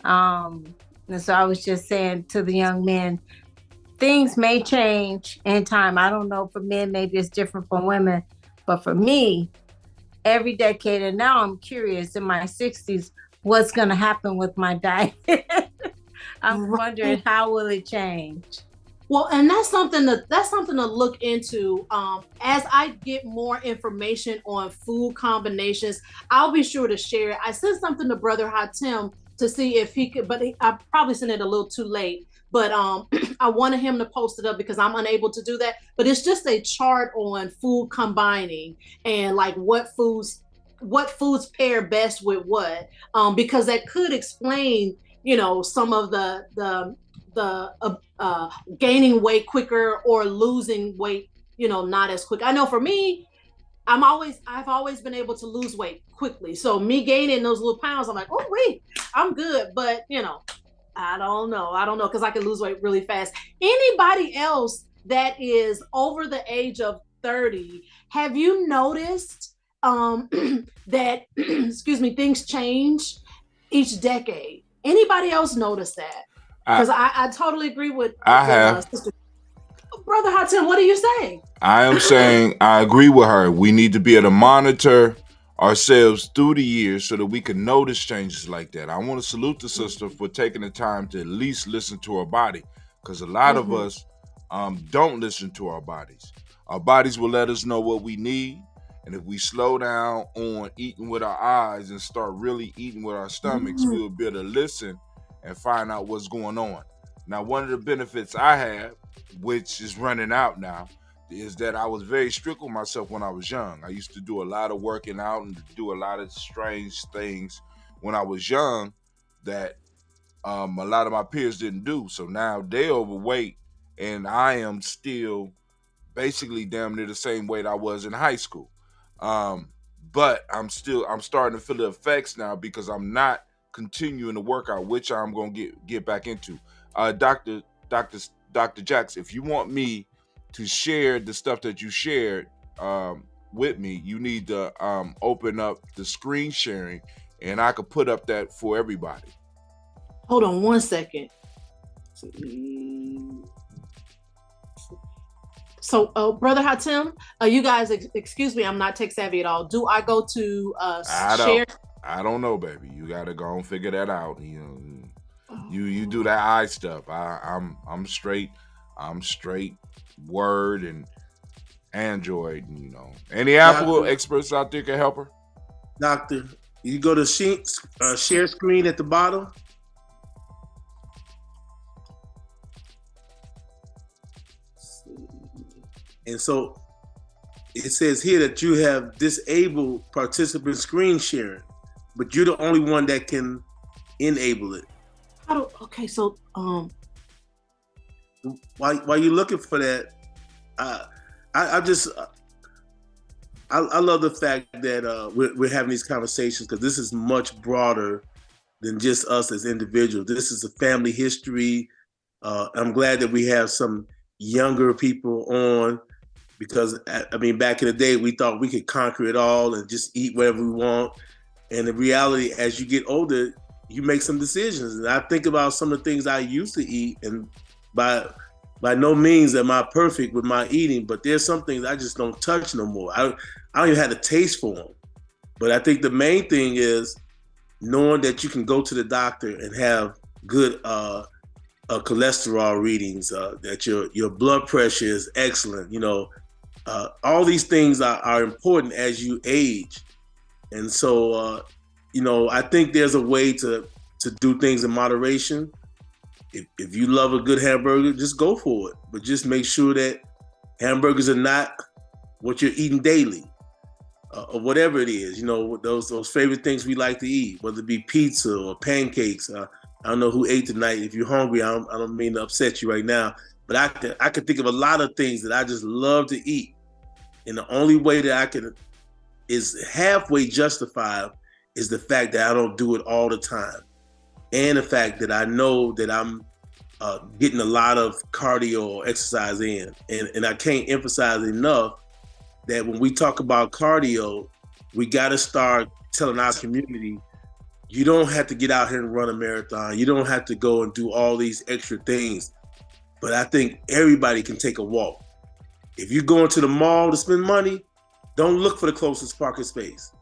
And so I was just saying to the young men, things may change in time. I don't know, for men, maybe it's different from women. But for me, every decade, and now I'm curious in my 60s, what's going to happen with my diet? I'm wondering, how will it change?
Well, and that's something to look into. As I get more information on food combinations, I'll be sure to share it. I sent something to Brother Hatem to see if he could, but I probably sent it a little too late. But I wanted him to post it up because I'm unable to do that. But it's just a chart on food combining and like what foods pair best with what, because that could explain, you know, some of the gaining weight quicker or losing weight, you know, not as quick. I know for me, I've always been able to lose weight quickly. So me gaining those little pounds, I'm like, oh wait, I'm good. But you know, I don't know, because I can lose weight really fast. Anybody else that is over the age of 30, have you noticed that excuse me, things change each decade? Anybody else notice that? Because I totally agree with Sister. Brother Hatem, what are you saying?
I am saying I agree with her. We need to be able to monitor ourselves through the years so that we can notice changes like that. I want to salute the sister for taking the time to at least listen to her body, because a lot of us don't listen to our bodies. Our bodies will let us know what we need, and if we slow down on eating with our eyes and start really eating with our stomachs, we'll be able to listen and find out what's going on. Now, one of the benefits I have, which is running out now, is that I was very strict with myself when I was young. I used to do a lot of working out and do a lot of strange things when I was young that a lot of my peers didn't do. So now they're overweight and I am still basically damn near the same weight I was in high school. But I'm starting to feel the effects now because I'm not continuing to work out, which I'm going to get back into. Dr. Jax, if you want me to share the stuff that you shared with me, you need to open up the screen sharing and I could put up that for everybody.
Hold on one second. So, Brother Hatem, you guys, excuse me, I'm not tech savvy at all. Do I go to share?
I don't know, baby. You got to go and figure that out. You know, you do that eye stuff. I'm straight Word and Android. You know, any Apple experts out there can help her.
Doctor, you go to share screen at the bottom. And so it says here that you have disabled participant screen sharing, but you're the only one that can enable it.
Okay, so
while you're looking for that, I love the fact that we're having these conversations, because this is much broader than just us as individuals. This is a family history. I'm glad that we have some younger people on, because I mean, back in the day, we thought we could conquer it all and just eat whatever we want. And the reality, as you get older, you make some decisions. And I think about some of the things I used to eat, and by by no means am I perfect with my eating, but there's some things I just don't touch no more. I don't even have a taste for them. But I think the main thing is knowing that you can go to the doctor and have good cholesterol readings, that your blood pressure is excellent. All these things are important as you age. And so, I think there's a way to do things in moderation. If you love a good hamburger, just go for it. But just make sure that hamburgers are not what you're eating daily, or whatever it is. Those favorite things we like to eat, whether it be pizza or pancakes. I don't know who ate tonight. If you're hungry, I don't mean to upset you right now, but I can think of a lot of things that I just love to eat. And the only way that I can is halfway justified is the fact that I don't do it all the time. And the fact that I know that I'm getting a lot of cardio or exercise in. And I can't emphasize enough that when we talk about cardio, we got to start telling our community, you don't have to get out here and run a marathon. You don't have to go and do all these extra things. But I think everybody can take a walk. If you're going to the mall to spend money, don't look for the closest parking space.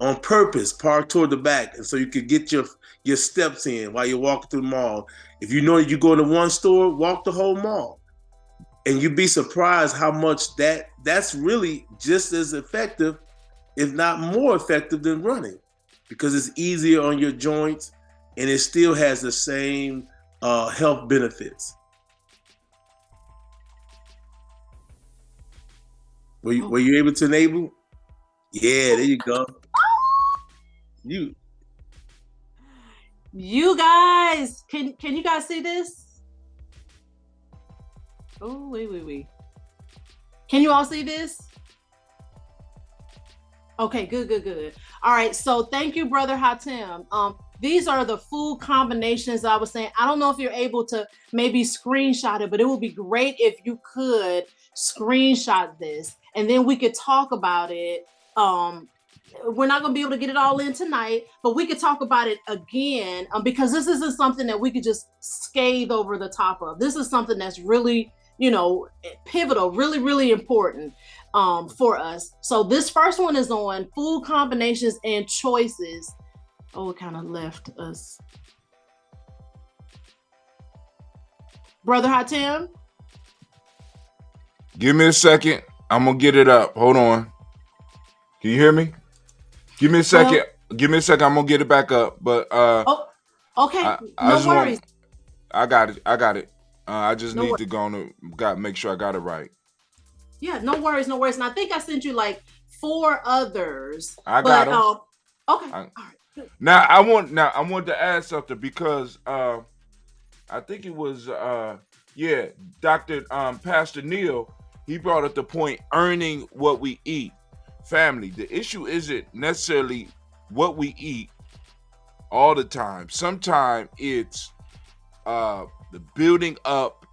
On purpose, park toward the back, and so you could get your steps in while you're walking through the mall. If you know you go into one store, walk the whole mall. And you'd be surprised how much that's really just as effective, if not more effective than running, because it's easier on your joints and it still has the same health benefits. Were you able to enable? Yeah, there you go.
You guys, can you guys see this? Oh, wait. Can you all see this? Okay, good. All right, so thank you, Brother Hatem. These are the food combinations I was saying. I don't know if you're able to maybe screenshot it, but it would be great if you could screenshot this, and then we could talk about it. We're not going to be able to get it all in tonight, but we could talk about it again, because this isn't something that we could just scathe over the top of. This is something that's really, pivotal, really, really important for us. So this first one is on food combinations and choices. Oh, it kind of left us. Brother Hatem?
Give me a second. I'm going to get it up. Hold on. Can you hear me? Give me a second. I'm gonna get it back up. But
okay. No worries.
I got it. I just need to go on make sure I got it right.
Yeah, no worries. And I think I sent you like 4 others.
I got them.
Okay. All right.
Now I want to add something, because I think it was Dr. Pastor Neil. He brought up the point, earning what we eat. Family, the issue isn't necessarily what we eat all the time. Sometimes it's the building up,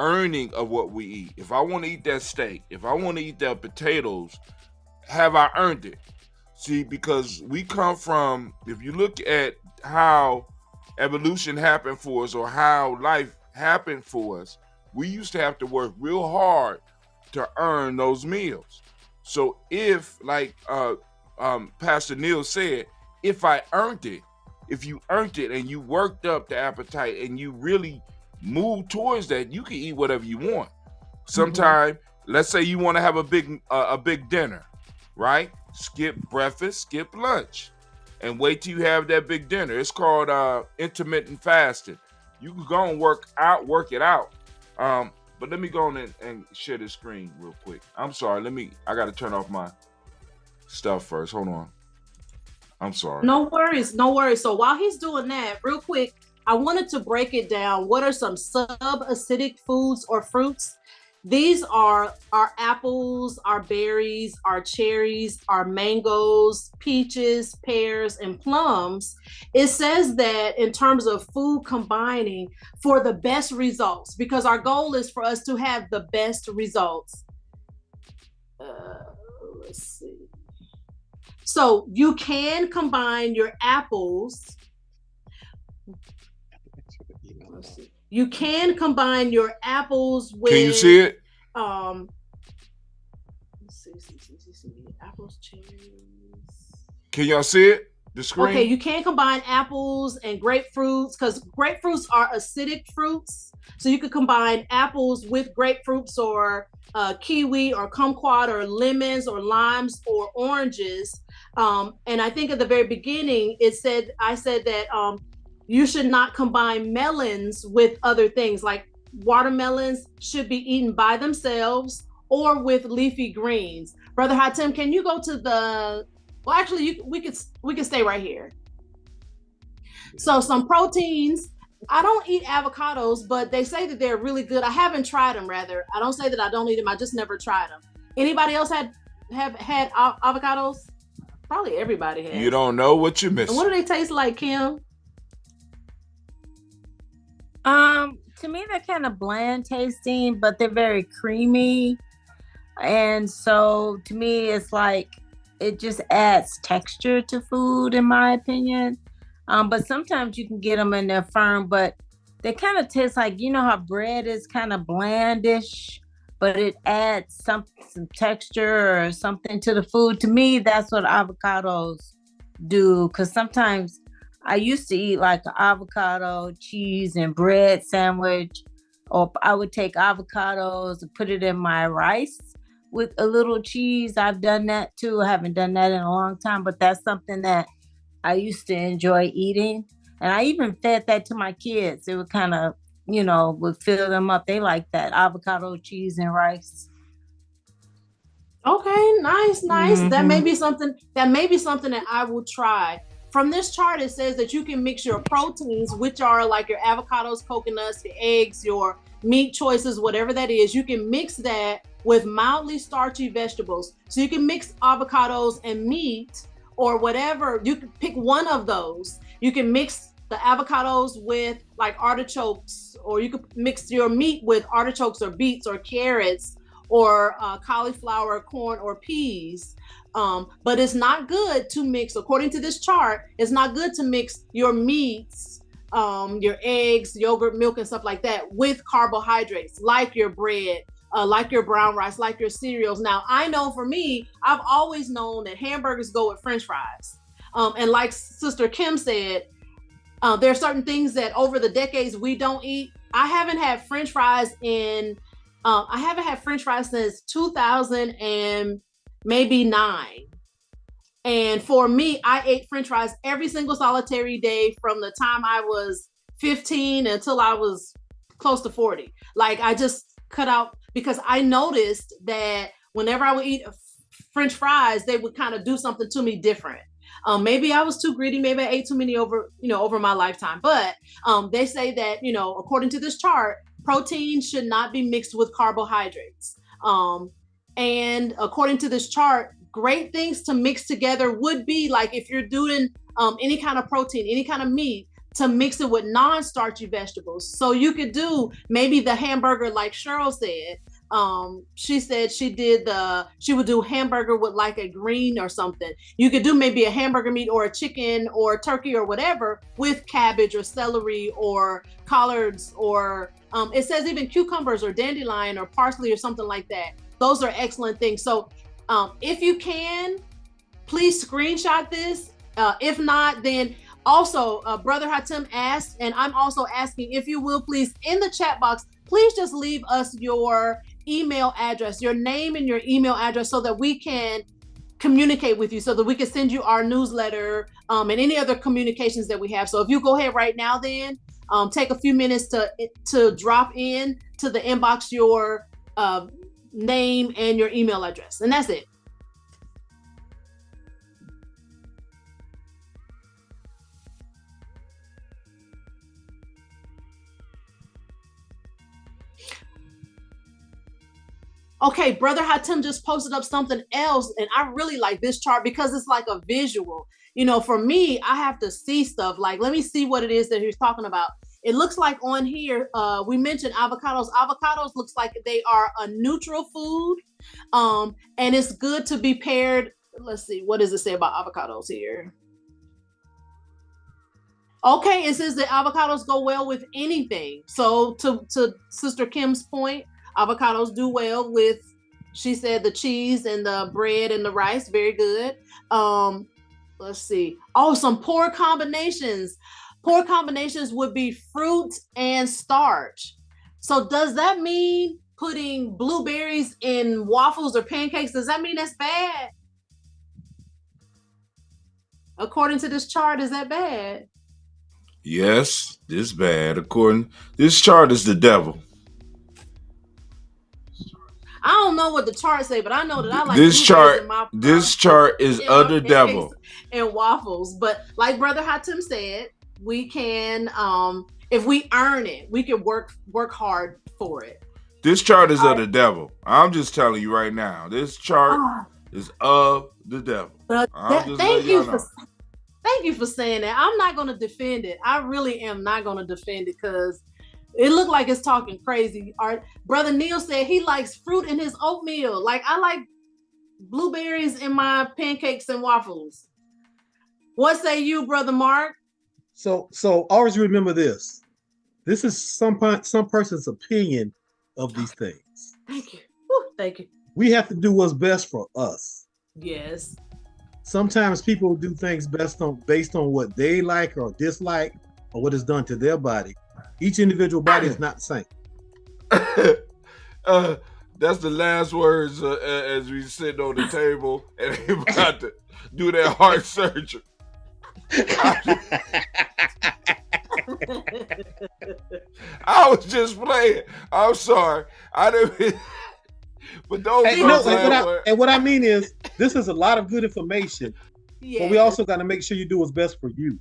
earning of what we eat. If I want to eat that steak, if I want to eat that potatoes, have I earned it? See, because we come from, if you look at how evolution happened for us, or how life happened for us, we used to have to work real hard to earn those meals. So if, like Pastor Neil said, if I earned it, if you earned it and you worked up the appetite and you really move towards that, you can eat whatever you want. Sometime, let's say you want to have a big dinner, right? Skip breakfast, skip lunch, and wait till you have that big dinner. It's called intermittent fasting. You can go and work it out. But let me go on and share this screen real quick. I'm sorry. I got to turn off my stuff first. Hold on. I'm sorry.
No worries. So while he's doing that, real quick, I wanted to break it down. What are some sub-acidic foods or fruits? These are our apples, our berries, our cherries, our mangoes, peaches, pears, and plums. It says that in terms of food combining for the best results, because our goal is for us to have the best results. Let's see. So you can combine your apples. You can combine your apples with.
Can you see it?
Let's see. Apples, cherries.
Can y'all see it? The screen?
Okay, you can combine apples and grapefruits because grapefruits are acidic fruits. So you could combine apples with grapefruits or kiwi or kumquat or lemons or limes or oranges. And I think at the very beginning, I said that you should not combine melons with other things. Like watermelons should be eaten by themselves or with leafy greens. Brother Hatem, can you go to the? Well, actually, we can stay right here. So some proteins. I don't eat avocados, but they say that they're really good. I haven't tried them. Rather, I don't say that I don't eat them. I just never tried them. Anybody else have had avocados? Probably everybody has.
You don't know what you're missing.
And what do they taste like, Kim?
To me, they're kind of bland tasting, but they're very creamy. And so to me, it's like, it just adds texture to food, in my opinion. But sometimes you can get them and they're firm, but they kind of taste like, you know how bread is kind of blandish, but it adds some texture or something to the food. To me, that's what avocados do. Because sometimes I used to eat like an avocado, cheese, and bread sandwich, or I would take avocados and put it in my rice with a little cheese. I've done that too. I haven't done that in a long time, but that's something that I used to enjoy eating. And I even fed that to my kids. It would kind of, would fill them up. They like that avocado, cheese, and rice.
Okay, nice.
Mm-hmm.
That may be something that I will try. From this chart, it says that you can mix your proteins, which are like your avocados, coconuts, your eggs, your meat choices, whatever that is. You can mix that with mildly starchy vegetables. So you can mix avocados and meat or whatever. You can pick one of those. You can mix the avocados with like artichokes, or you could mix your meat with artichokes or beets or carrots or cauliflower, corn, or peas. But it's not good to mix, according to this chart, it's not good to mix your meats, your eggs, yogurt, milk, and stuff like that with carbohydrates, like your bread, like your brown rice, like your cereals. Now, I know for me, I've always known that hamburgers go with French fries. And like Sister Kim said, there are certain things that over the decades we don't eat. I haven't had French fries since 2000 and maybe 9. And for me, I ate French fries every single solitary day from the time I was 15 until I was close to 40. Like, I just cut out, because I noticed that whenever I would eat French fries, they would kind of do something to me different. Maybe I was too greedy. Maybe I ate too many over my lifetime. But they say that, according to this chart, protein should not be mixed with carbohydrates. And according to this chart, great things to mix together would be like, if you're doing any kind of protein, any kind of meat, to mix it with non-starchy vegetables. So you could do maybe the hamburger, like Cheryl said. She said she would do hamburger with like a green or something. You could do maybe a hamburger meat or a chicken or turkey or whatever with cabbage or celery or collards, or it says even cucumbers or dandelion or parsley or something like that. Those are excellent things. So if you can, please screenshot this. If not, then also Brother Hatem asked, and I'm also asking, if you will, please, in the chat box, please just leave us your email address, your name and your email address, so that we can communicate with you, so that we can send you our newsletter and any other communications that we have. So if you go ahead right now, then take a few minutes to drop in to the inbox your name and your email address, and that's it. Okay, Brother Hatem just posted up something else, and I really like this chart because it's like a visual. For me, I have to see stuff. Like, let me see what it is that he's talking about. It looks like on here, we mentioned avocados. Avocados looks like they are a neutral food, and it's good to be paired. Let's see, what does it say about avocados here? Okay, it says that avocados go well with anything. So to Sister Kim's point, avocados do well with, she said, the cheese and the bread and the rice. Very good. Let's see. Oh, some poor combinations. Poor combinations would be fruit and starch. So does that mean putting blueberries in waffles or pancakes? Does that mean that's bad? According to this chart, is that bad?
Yes, this bad. This chart is the devil.
I don't know what the chart say, but I know that I like
this chart.
In my
this chart is of the devil
and waffles. But like Brother Hatem said, we can, if we earn it, we can work hard for it.
This chart is of the devil. I'm just telling you right now. This chart is of the devil.
Thank you for saying that. I'm not going to defend it. I really am not going to defend it because it looked like it's talking crazy. Our Brother Neil said he likes fruit in his oatmeal. Like, I like blueberries in my pancakes and waffles. What say you, Brother Mark?
So always remember this. This is some person's opinion of these things.
Thank you. Woo, thank you.
We have to do what's best for us.
Yes.
Sometimes people do things based on what they like or dislike or what is done to their body. Each individual body is not the
same. That's the last words as we sit on the table and they about to do their heart surgery. I was just playing. I'm sorry. I didn't. But those
and what I mean is, this is a lot of good information, but we also got to make sure you do what's best for you.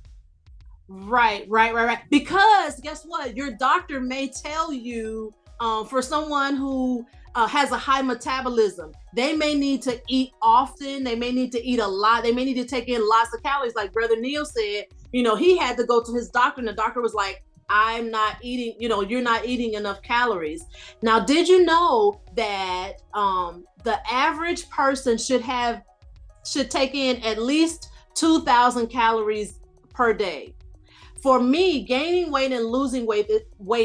Right. Because guess what? Your doctor may tell you, for someone who has a high metabolism, they may need to eat often. They may need to eat a lot. They may need to take in lots of calories. Like Brother Neil said, he had to go to his doctor, and the doctor was like, I'm not eating, you're not eating enough calories. Now, did you know that the average person should take in at least 2,000 calories per day? For me, gaining weight and losing weight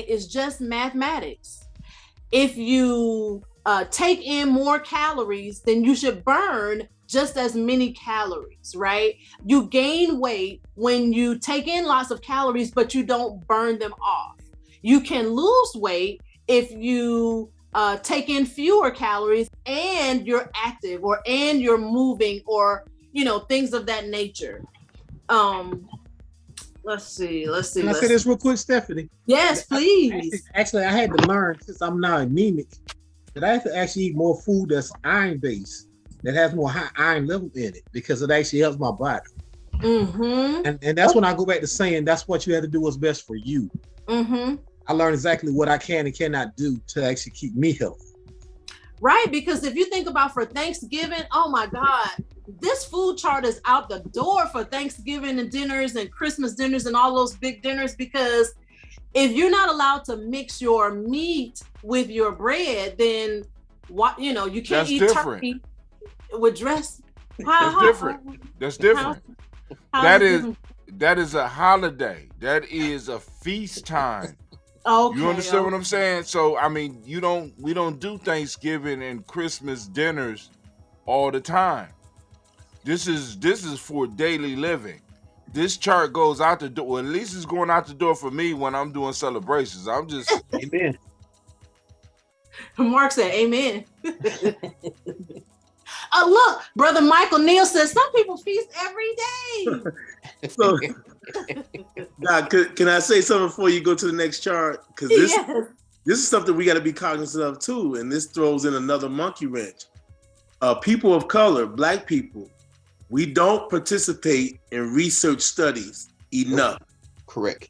is just mathematics. If you take in more calories, then you should burn just as many calories, right? You gain weight when you take in lots of calories, but you don't burn them off. You can lose weight if you take in fewer calories and you're active and you're moving or, things of that nature. Let's see.
Can I say this real quick, Stephanie?
Yes, please.
Actually, I had to learn, since I'm now anemic, that I have to actually eat more food that's iron-based, that has more high iron level in it, because it actually helps my body.
Mm-hmm.
And that's when I go back to saying that's what you have to do what's best for you.
Mm-hmm.
I learned exactly what I can and cannot do to actually keep me healthy.
Right, because if you think about for Thanksgiving, oh my God, this food chart is out the door for Thanksgiving and dinners and Christmas dinners and all those big dinners, because if you're not allowed to mix your meat with your bread, then what, you can't
That's
eat
different.
Turkey with dress.
That's different. That is a holiday. That is a feast time.
Okay,
you understand what I'm saying? So I mean, we don't do Thanksgiving and Christmas dinners all the time. This is for daily living. This chart goes out the door. Well, at least it's going out the door for me when I'm doing celebrations. I'm just
amen.
Mark said amen. Look, Brother Michael Neal says some people feast every day.
So, Doc, can I say something before you go to the next chart? Because this is something we got to be cognizant of too, and this throws in another monkey wrench. People of color, Black people, we don't participate in research studies enough.
Correct.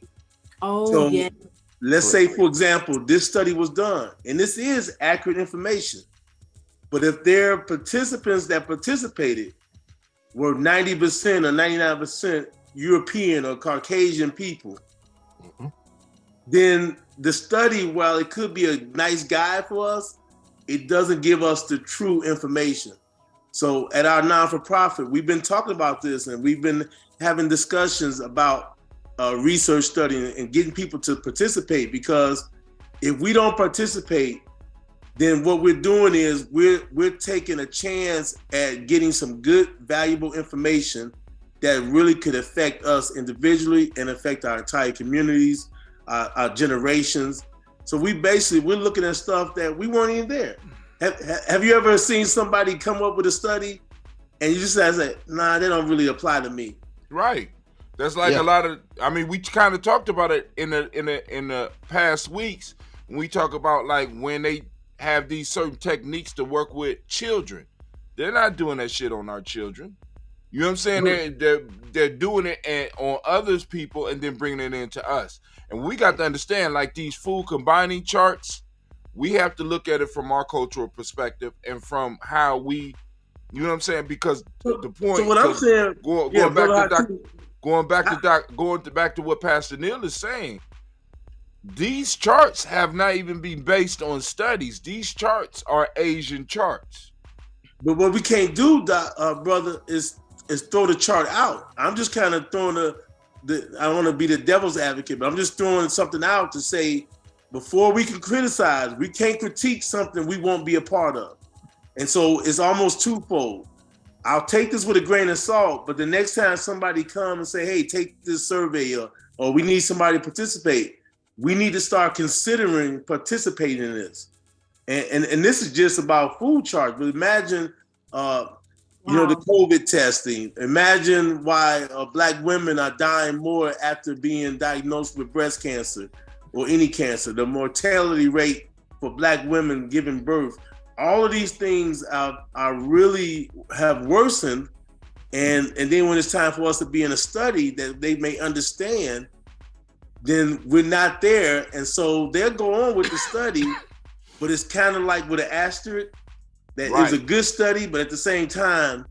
Oh,
so
yeah.
Let's say, for example, this study was done, and this is accurate information. But if there are participants that participated were 90% or 99% European or Caucasian people, then the study, while it could be a nice guide for us, it doesn't give us the true information. So at our non-for-profit, we've been talking about this, and we've been having discussions about research study and getting people to participate, because if we don't participate, then what we're doing is we're taking a chance at getting some good, valuable information that really could affect us individually and affect our entire communities, our generations. So we're looking at stuff that we weren't even there. Have you ever seen somebody come up with a study and you just say, nah, they don't really apply to me?
Right. That's like a lot of, I mean, we kind of talked about it in the past weeks when we talk about like when they have these certain techniques to work with children. They're not doing that shit on our children. You know what I'm saying? They're doing it on others people and then bringing it into us. And we got to understand, like these food combining charts, we have to look at it from our cultural perspective and from how we, you know what I'm saying? Because the point. So
what I'm saying,
going back to what Pastor Neil is saying, these charts have not even been based on studies. These charts are Asian charts.
But what we can't do, brother, is throw the chart out. I'm just kind of throwing I don't want to be the devil's advocate, but I'm just throwing something out to say, before we can criticize, we can't critique something we won't be a part of. And so it's almost twofold. I'll take this with a grain of salt, but the next time somebody comes and say, hey, take this survey or we need somebody to participate, we need to start considering participating in this. And this is just about food charts, but imagine, the COVID testing. Imagine why Black women are dying more after being diagnosed with breast cancer or any cancer. The mortality rate for Black women giving birth. All of these things are really have worsened. And then when it's time for us to be in a study that they may understand, then we're not there. And so they'll go on with the study, but it's kind of like with an asterisk that it was a good study, but at the same time,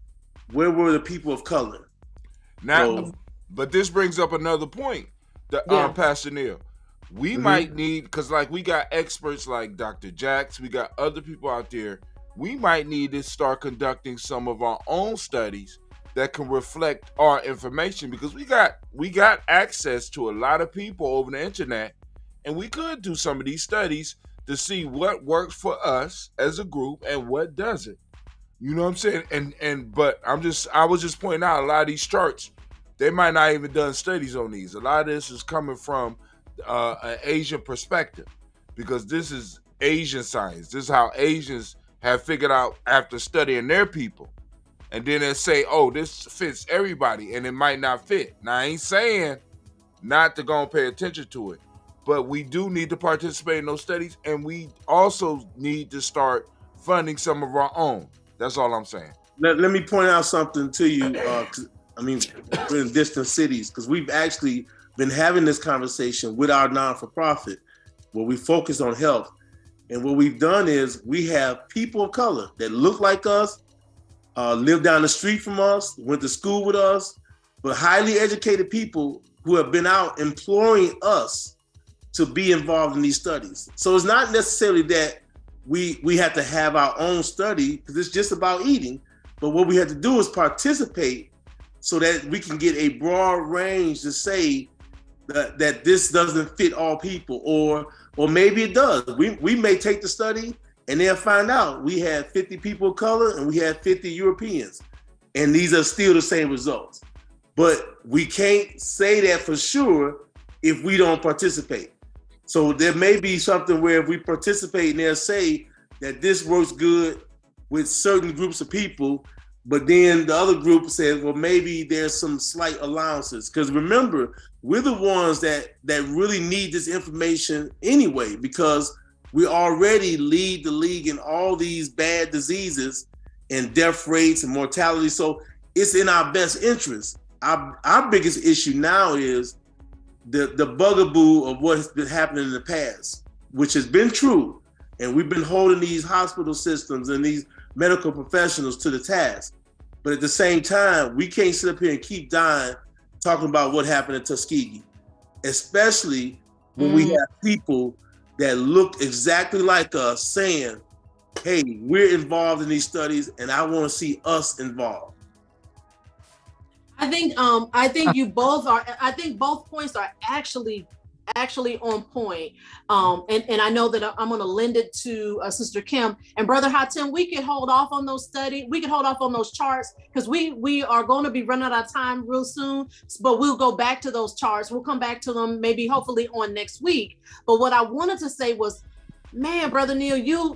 where were the people of color?
Now, but this brings up another point, Pastor Neil. We might need, because like we got experts like Dr. Jax, we got other people out there, we might need to start conducting some of our own studies that can reflect our information, because we got access to a lot of people over the internet, and we could do some of these studies to see what works for us as a group and what doesn't. You know what I'm saying? But I was just pointing out a lot of these charts, they might not even done studies on these. A lot of this is coming from an Asian perspective, because this is Asian science. This is how Asians have figured out after studying their people. And then they say, oh, this fits everybody, and it might not fit. Now, I ain't saying not to go and pay attention to it, but we do need to participate in those studies, and we also need to start funding some of our own. That's all I'm saying.
Let me point out something to you. We're in distant cities, because we've actually been having this conversation with our non-for-profit where we focus on health. And what we've done is we have people of color that look like us, live down the street from us, went to school with us, but highly educated people who have been out imploring us to be involved in these studies. So it's not necessarily that we have to have our own study, because it's just about eating. But what we have to do is participate so that we can get a broad range to say that this doesn't fit all people, or maybe it does. We may take the study and they'll find out we had 50 people of color and we had 50 Europeans, and these are still the same results. But we can't say that for sure if we don't participate. So there may be something where if we participate and they'll say that this works good with certain groups of people, but then the other group says, well, maybe there's some slight allowances. Because remember, we're the ones that really need this information anyway, because we already lead the league in all these bad diseases and death rates and mortality. So it's in our best interest. Our biggest issue now is the bugaboo of what has been happening in the past, which has been true. And we've been holding these hospital systems and these medical professionals to the task. But at the same time, we can't sit up here and keep dying talking about what happened in Tuskegee, especially when we have people that look exactly like us saying, hey, we're involved in these studies and I want to see us involved.
I think you both are. I think both points are actually on point. And I know that I'm going to lend it to Sister Kim and Brother Hatem. We could hold off on those we could hold off on those charts because we are going to be running out of time real soon. But we'll go back to those charts. We'll come back to them maybe hopefully on next week. But what I wanted to say was, man, Brother Neil, you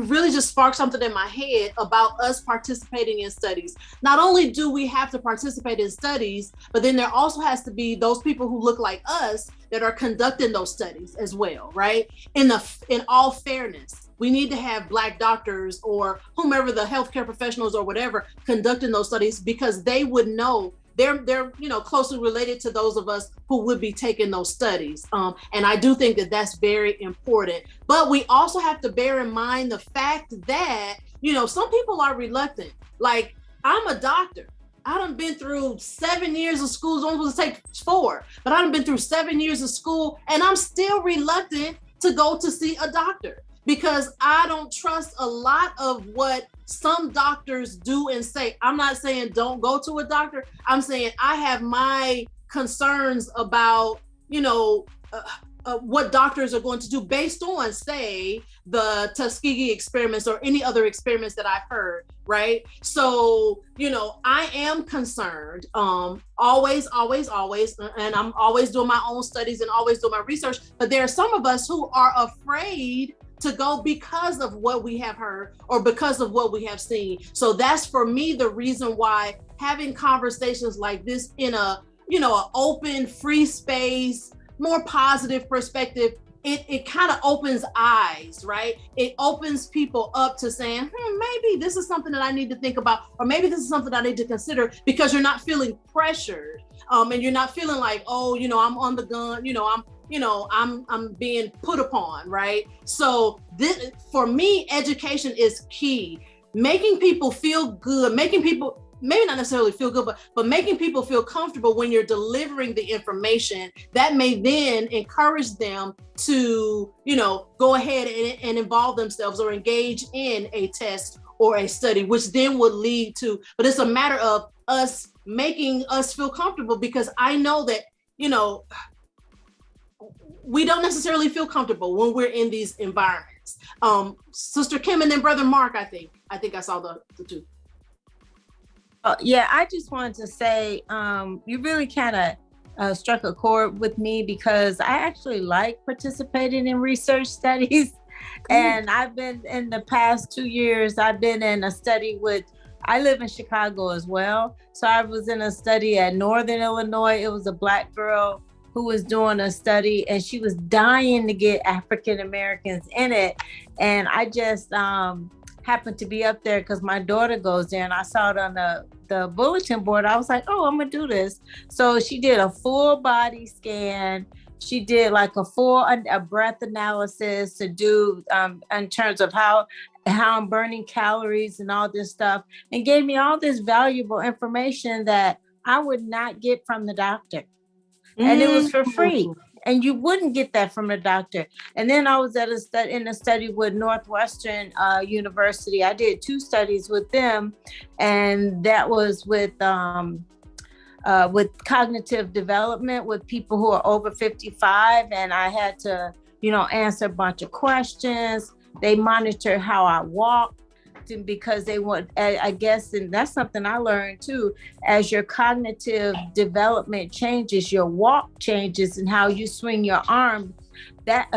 really just sparked something in my head about us participating in studies. Not only do we have to participate in studies, but then there also has to be those people who look like us that are conducting those studies as well, right? In all fairness, we need to have Black doctors or whomever the healthcare professionals or whatever conducting those studies because they would know. They're closely related to those of us who would be taking those studies. And I do think that that's very important. But we also have to bear in mind the fact that, some people are reluctant. Like, I'm a doctor. I done been through 7 years of school. It's only supposed to take 4, but I done been through 7 years of school and I'm still reluctant to go to see a doctor because I don't trust a lot of what some doctors do and say. I'm not saying don't go to a doctor. I'm saying I have my concerns about, what doctors are going to do based on, say, the Tuskegee experiments or any other experiments that I've heard, right? So, I am concerned, always, and I'm always doing my own studies and always doing my research, but there are some of us who are afraid to go because of what we have heard or because of what we have seen. So that's for me the reason why having conversations like this in an open, free space, more positive perspective, it kind of opens eyes, right? It opens people up to saying, maybe this is something that I need to think about, or maybe this is something I need to consider, because you're not feeling pressured, and you're not feeling like, I'm on the gun, I'm being put upon, right? So this, for me, education is key. Making people feel good, making people maybe not necessarily feel good, but making people feel comfortable when you're delivering the information that may then encourage them to, go ahead and involve themselves or engage in a test or a study, which then would lead to, but it's a matter of us making us feel comfortable, because I know that, we don't necessarily feel comfortable when we're in these environments. Sister Kim and then Brother Mark, I think I saw the two.
Yeah, I just wanted to say, you really kind of struck a chord with me, because I actually like participating in research studies. And I've been, in the past 2 years, I've been in a study I live in Chicago as well. So I was in a study at Northern Illinois. It was a Black girl who was doing a study, and she was dying to get African Americans in it. And I just happened to be up there because my daughter goes there, and I saw it on the bulletin board. I was like, oh, I'm gonna do this. So she did a full body scan. She did like a breath analysis to do in terms of how I'm burning calories and all this stuff, and gave me all this valuable information that I would not get from the doctor. And it was for free. And you wouldn't get that from a doctor. And then I was in a study with Northwestern University. I did 2 studies with them, and that was with cognitive development with people who are over 55. And I had to, answer a bunch of questions. They monitor how I walk, because they want, I guess, and that's something I learned too, as your cognitive development changes, your walk changes, and how you swing your arm, that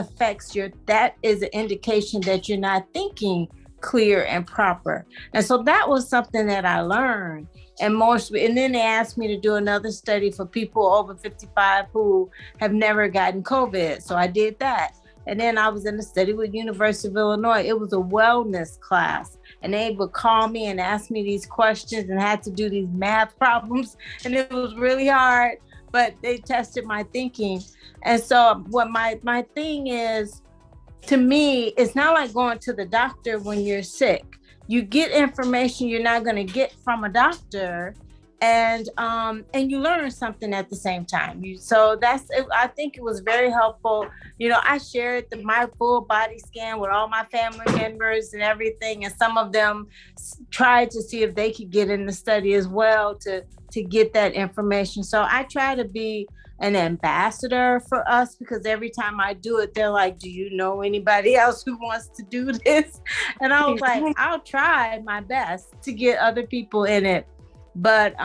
is an indication that you're not thinking clear and proper. And so that was something that I learned. And then they asked me to do another study for people over 55 who have never gotten COVID. So I did that. And then I was in a study with University of Illinois. It was a wellness class. And they would call me and ask me these questions and had to do these math problems. And it was really hard, but they tested my thinking. And so what my thing is, to me, it's not like going to the doctor when you're sick. You get information you're not going to get from a doctor, and you learn something at the same time. So I think it was very helpful. I shared my full body scan with all my family members and everything, and some of them tried to see if they could get in the study as well to to get that information. So I try to be an ambassador for us, because every time I do it, they're like, do you know anybody else who wants to do this? And I was like, I'll try my best to get other people in it. But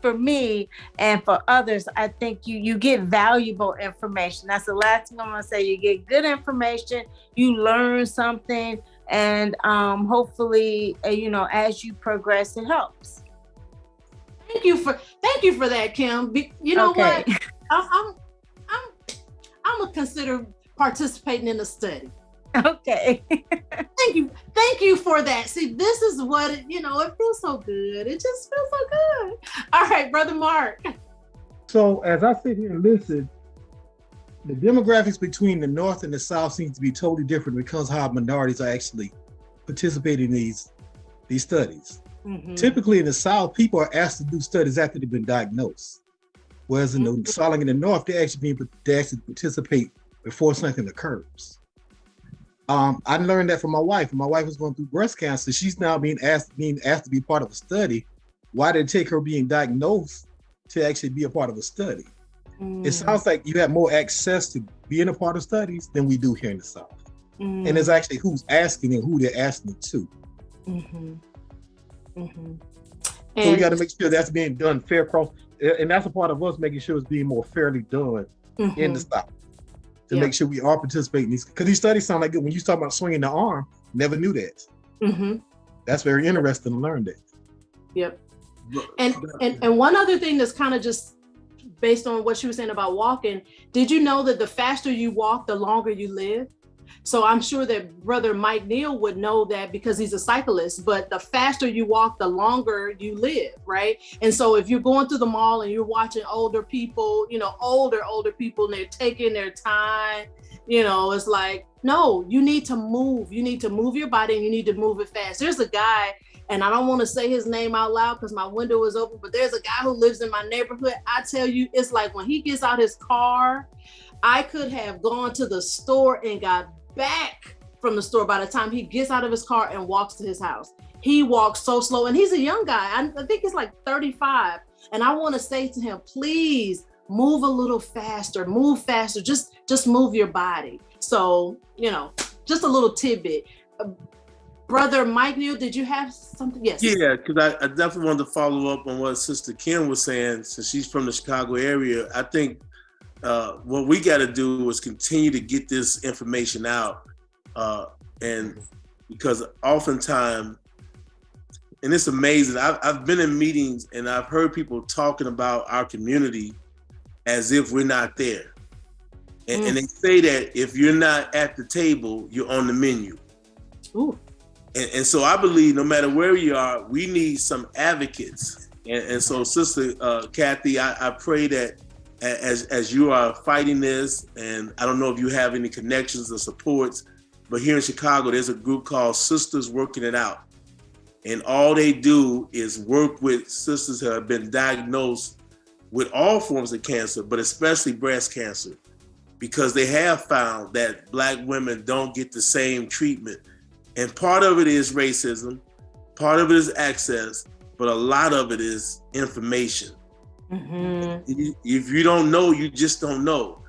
for me and for others, I think you get valuable information. That's the last thing I'm gonna say. You get good information, you learn something, and hopefully, as you progress, it helps.
Thank you for that, Kim. You know what? I'm gonna consider participating in the study.
Okay.
Thank you for that. See, this is what it feels so good. It just feels so good. All right, Brother Mark.
So as I sit here and listen, the demographics between the North and the South seems to be totally different because how minorities are actually participating in these studies.
Mm-hmm.
Typically in the South, people are asked to do studies after they've been diagnosed. Whereas in the South and the North, they actually participate before something occurs. I learned that from my wife. When my wife was going through breast cancer, she's now being asked to be part of a study. Why did it take her being diagnosed to actually be a part of a study? It sounds like you have more access to being a part of studies than we do here in the South. And it's actually who's asking and who they're asking it to. So we got to make sure that's being done fair across, and that's a part of us making sure it's being more fairly done in the South. To make sure we are participating in these, because these studies sound like good. When you talk about swinging the arm, never knew that. That's very interesting to learn that.
Yep. And one other thing that's kind of just based on what you were saying about walking, did you know that the faster you walk, the longer you live? So I'm sure that Brother Mike Neal would know that because he's a cyclist, but the faster you walk, the longer you live, right? And so if you're going through the mall and you're watching older people, older people, and they're taking their time, it's like, no, you need to move. You need to move your body and you need to move it fast. There's a guy, and I don't want to say his name out loud because my window is open, but there's a guy who lives in my neighborhood. I tell you, it's like when he gets out his car, I could have gone to the store and got back from the store by the time he gets out of his car and walks to his house. He walks so slow, and he's a young guy. I think he's like 35. And I want to say to him, please move a little faster, move faster, just move your body. So, just a little tidbit. Brother Mike Neal, did you have something? Yes.
Yeah, because I definitely wanted to follow up on what Sister Kim was saying, since she's from the Chicago area. I think what we got to do is continue to get this information out. And because oftentimes, and it's amazing, I've been in meetings and I've heard people talking about our community as if we're not there. And they say that if you're not at the table, you're on the menu.
Ooh.
And so I believe no matter where you are, we need some advocates. And so Sister Kathy, I pray that as you are fighting this, and I don't know if you have any connections or supports, but here in Chicago, there's a group called Sisters Working It Out. And all they do is work with sisters who have been diagnosed with all forms of cancer, but especially breast cancer, because they have found that Black women don't get the same treatment. And part of it is racism, part of it is access, but a lot of it is information. If you don't know, you just don't know.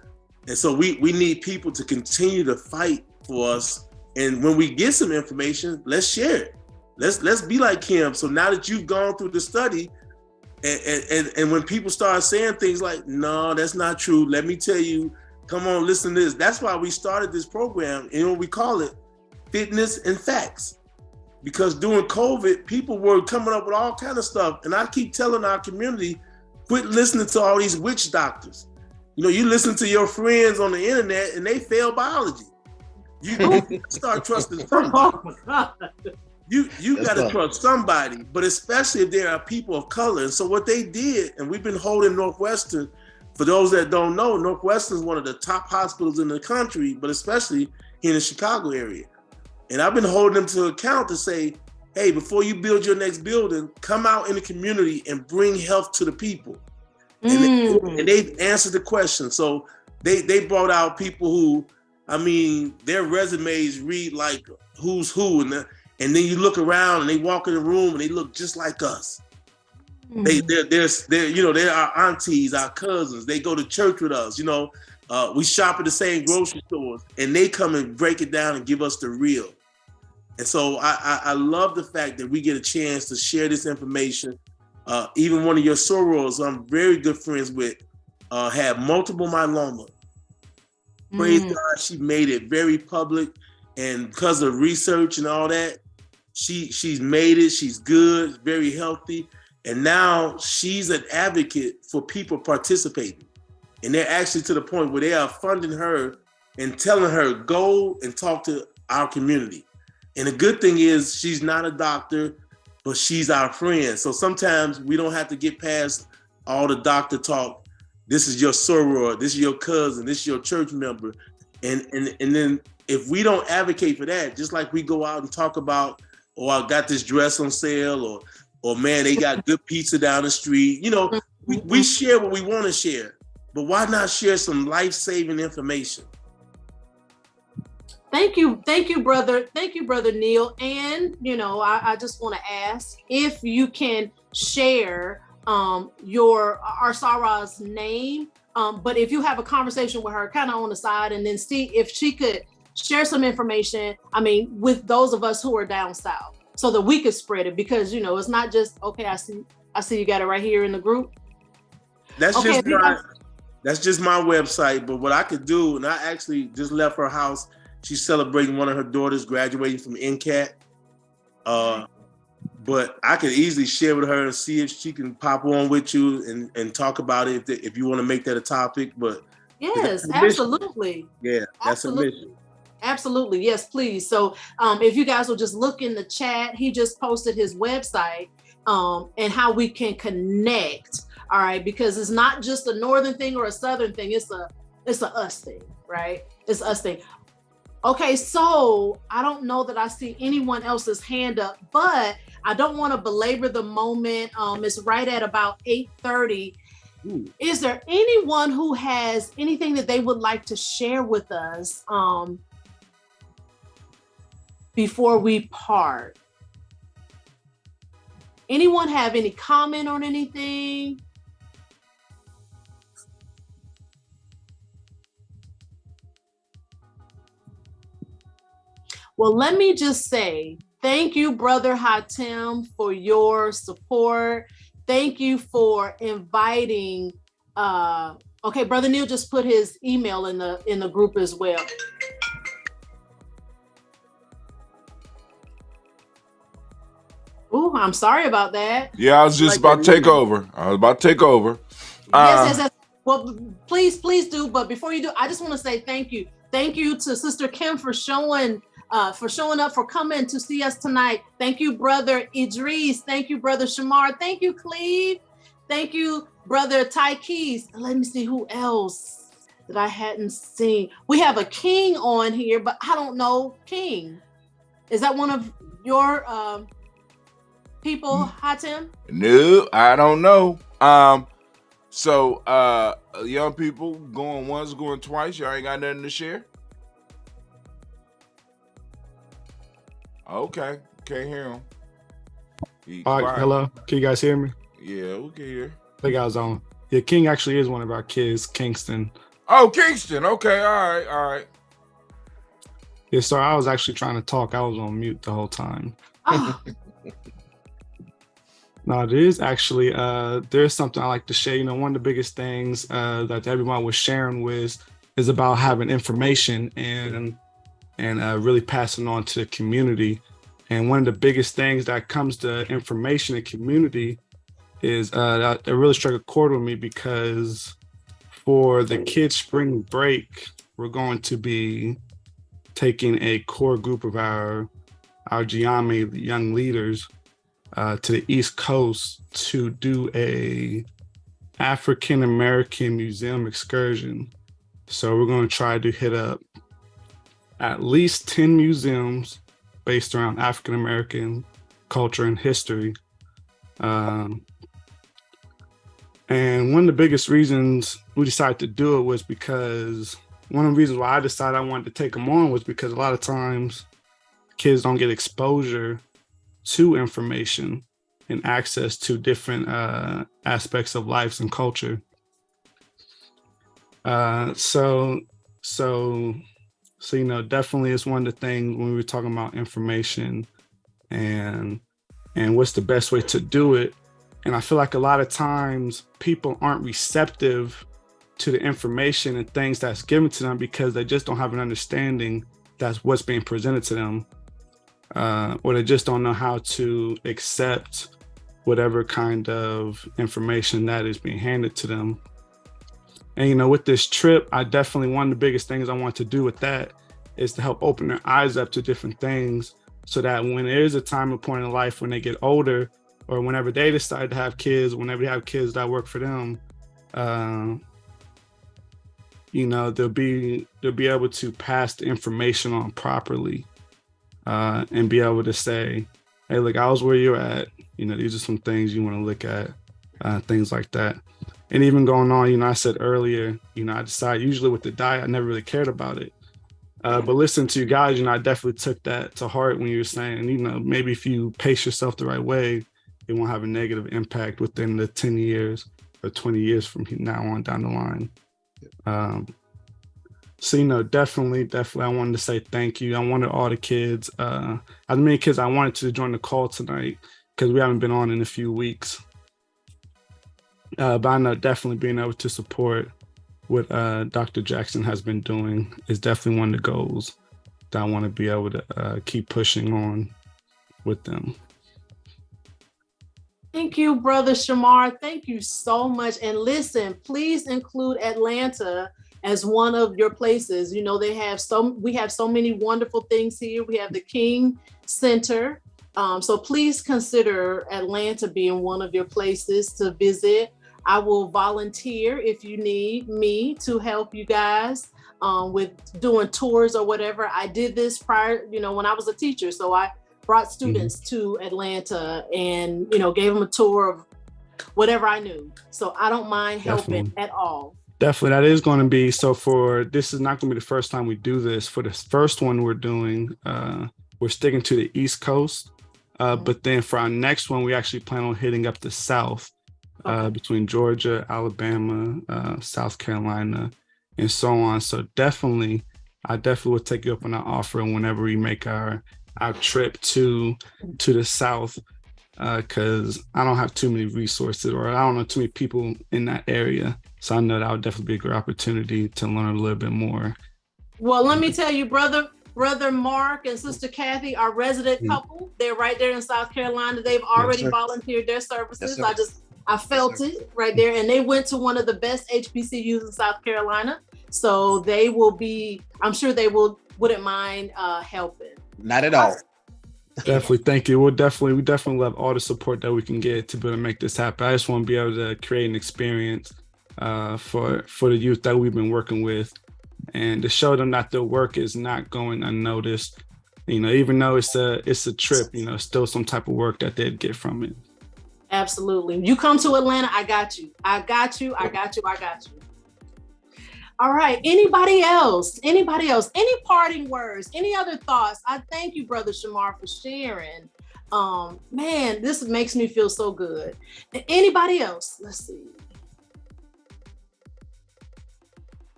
And so we need people to continue to fight for us. And when we get some information, let's share it. Let's be like Kim. So now that you've gone through the study, and when people start saying things like, no, that's not true, let me tell you, come on, listen to this. That's why we started this program, and we call it Fitness and Facts. Because during COVID, people were coming up with all kind of stuff. And I keep telling our community, quit listening to all these witch doctors. You listen to your friends on the internet and they fail biology. You start trusting somebody. You got to trust somebody, but especially if there are people of color. And so what they did, and we've been holding Northwestern, for those that don't know, Northwestern is one of the top hospitals in the country, but especially here in the Chicago area. And I've been holding them to account to say, hey, before you build your next building, come out in the community and bring health to the people. And they've answered the question. So they brought out people who, their resumes read like who's who. And then you look around and they walk in the room and they look just like us. They're our aunties, our cousins. They go to church with us. We shop at the same grocery stores, and they come and break it down and give us the real. And so I love the fact that we get a chance to share this information. Even one of your sorors I'm very good friends with had multiple myeloma. Praise God, she made it very public, and because of research and all that, she's made it. She's good, very healthy, and now she's an advocate for people participating. And they're actually to the point where they are funding her and telling her, go and talk to our community. And the good thing is she's not a doctor, but she's our friend. So sometimes we don't have to get past all the doctor talk. This is your soror, this is your cousin, this is your church member. And then if we don't advocate for that, just like we go out and talk about, oh, I got this dress on sale, or man, they got good pizza down the street. We share what we want to share. But why not share some life-saving information?
Thank you, brother. Thank you, brother Neil. And I just want to ask if you can share our Sarah's name. But if you have a conversation with her, kind of on the side, and then see if she could share some information. I mean, with those of us who are down south, so that we could spread it, because it's not just okay. I see you got it right here in the group.
That's just my website. But what I could do, and I actually just left her house. She's celebrating one of her daughters graduating from NCAT. But I could easily share with her and see if she can pop on with you and talk about it if you want to make that a topic. But
yes, absolutely.
Yeah, that's a mission.
Absolutely. Yes, please. So if you guys will just look in the chat, he just posted his website and how we can connect. All right, because it's not just a northern thing or a southern thing. It's a us thing, right? It's us thing. Okay, so I don't know that I see anyone else's hand up, but I don't want to belabor the moment. It's right at about 8:30. Is there anyone who has anything that they would like to share with us before we part? Anyone have any comment on anything? Well, let me just say, thank you, Brother Hatem, for your support. Thank you for inviting. Okay, Brother Neil just put his email in the group as well. Ooh, I'm sorry about that.
Yeah, I was just about to take over.
Yes. Well, please do. But before you do, I just want to say thank you. Thank you to Sister Kim for showing up, for coming to see us tonight. Thank you, Brother Idris. Thank you, Brother Shamar. Thank you, Cleve. Thank you, Brother Tykees. Let me see who else that I hadn't seen. We have a King on here, but I don't know King. Is that one of your people, Hatem?
No, I don't know. So young people going once, going twice. Y'all ain't got nothing to share? Okay, can't hear him.
All right, hello. Can you guys hear me?
Yeah, we can hear.
I think I was on. Yeah, King actually is one of our kids, Kingston.
Oh, Kingston. Okay, all right.
Yeah, sorry, I was actually trying to talk. I was on mute the whole time.
Oh.
No, there is actually, there's something I like to share. One of the biggest things that everyone was sharing is about having information and really passing on to the community. And one of the biggest things that comes to information and community is that really struck a chord with me, because for the kids' spring break, we're going to be taking a core group of our Gye-Nyame young leaders to the East Coast to do a African American museum excursion. So we're going to try to hit up at least 10 museums based around African American culture and history. And one of the biggest reasons we decided to do it was because one of the reasons why I decided I wanted to take them on was because a lot of times kids don't get exposure to information. and access to different aspects of lives and culture. So definitely it's one of the things when we were talking about information and what's the best way to do it. And I feel like a lot of times people aren't receptive to the information and things that's given to them because they just don't have an understanding that's what's being presented to them, or they just don't know how to accept whatever kind of information that is being handed to them. And, with this trip, one of the biggest things I want to do with that is to help open their eyes up to different things so that when there is a time and point in life when they get older or whenever they decide to have kids, whenever they have kids that work for them, they'll be able to pass the information on properly, and be able to say, hey, look, I was where you're at. These are some things you want to look at, things like that. And even going on, I said earlier, I decided usually with the diet, I never really cared about it. But listening to you guys, I definitely took that to heart when you were saying, maybe if you pace yourself the right way, it won't have a negative impact within the 10 years or 20 years from now on down the line. Definitely, I wanted to say thank you. I wanted all the kids, as many kids I wanted to join the call tonight because we haven't been on in a few weeks. But I know definitely being able to support what Dr. Jackson has been doing is definitely one of the goals that I want to be able to keep pushing on with them.
Thank you, Brother Shamar. Thank you so much. And listen, please include Atlanta as one of your places. We have so many wonderful things here. We have the King Center. So please consider Atlanta being one of your places to visit. I will volunteer if you need me to help you guys with doing tours or whatever. I did this prior, when I was a teacher. So I brought students to Atlanta and, gave them a tour of whatever I knew. So I don't mind helping at all.
Definitely. That is going to be, this is not going to be the first time we do this. For the first one we're doing, we're sticking to the East Coast. But then for our next one, we actually plan on hitting up the South, between Georgia, Alabama, South Carolina, and so on. So I definitely will take you up on that offer whenever we make our trip to the South, because I don't have too many resources, or I don't know too many people in that area. So I know that would definitely be a good opportunity to learn a little bit more.
Well, let me tell you, Brother Mark and Sister Kathy, our resident couple, they're right there in South Carolina. They've already volunteered their services. I felt it right there. And they went to one of the best HBCUs in South Carolina. So they will be, I'm sure they wouldn't mind helping.
Not at all.
Definitely. Thank you. We definitely love all the support that we can get to be able to make this happen. I just want to be able to create an experience for the youth that we've been working with, and to show them that their work is not going unnoticed. Even though it's a trip, still some type of work that they'd get from it.
Absolutely. You come to Atlanta, I got you. All right. Anybody else? Any parting words? Any other thoughts? I thank you, Brother Shamar, for sharing. Man, this makes me feel so good. Anybody else? Let's see.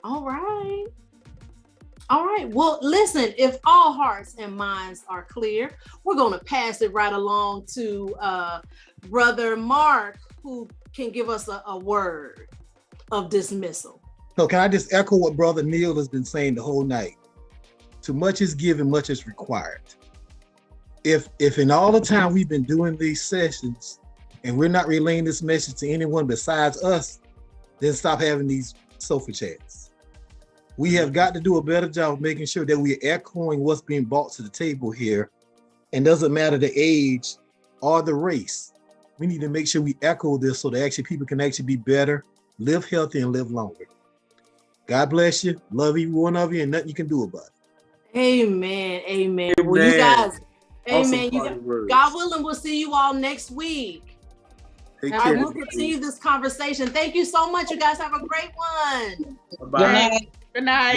All right. Well, listen, if all hearts and minds are clear, we're going to pass it right along to Brother Mark, who can give us a word of dismissal.
So can I just echo what Brother Neil has been saying the whole night? Too much is given, much is required. If in all the time we've been doing these sessions and we're not relaying this message to anyone besides us, then stop having these sofa chats. We have got to do a better job of making sure that we're echoing what's being brought to the table here. And doesn't matter the age or the race. We need to make sure we echo this so that actually people can actually be better, live healthy, and live longer. God bless you. Love every one of you, and nothing you can do about it.
Amen. Well, you guys, amen. God willing, we'll see you all next week. I will continue this conversation. Thank you so much. You guys have a great one.
Bye-bye.
Good night.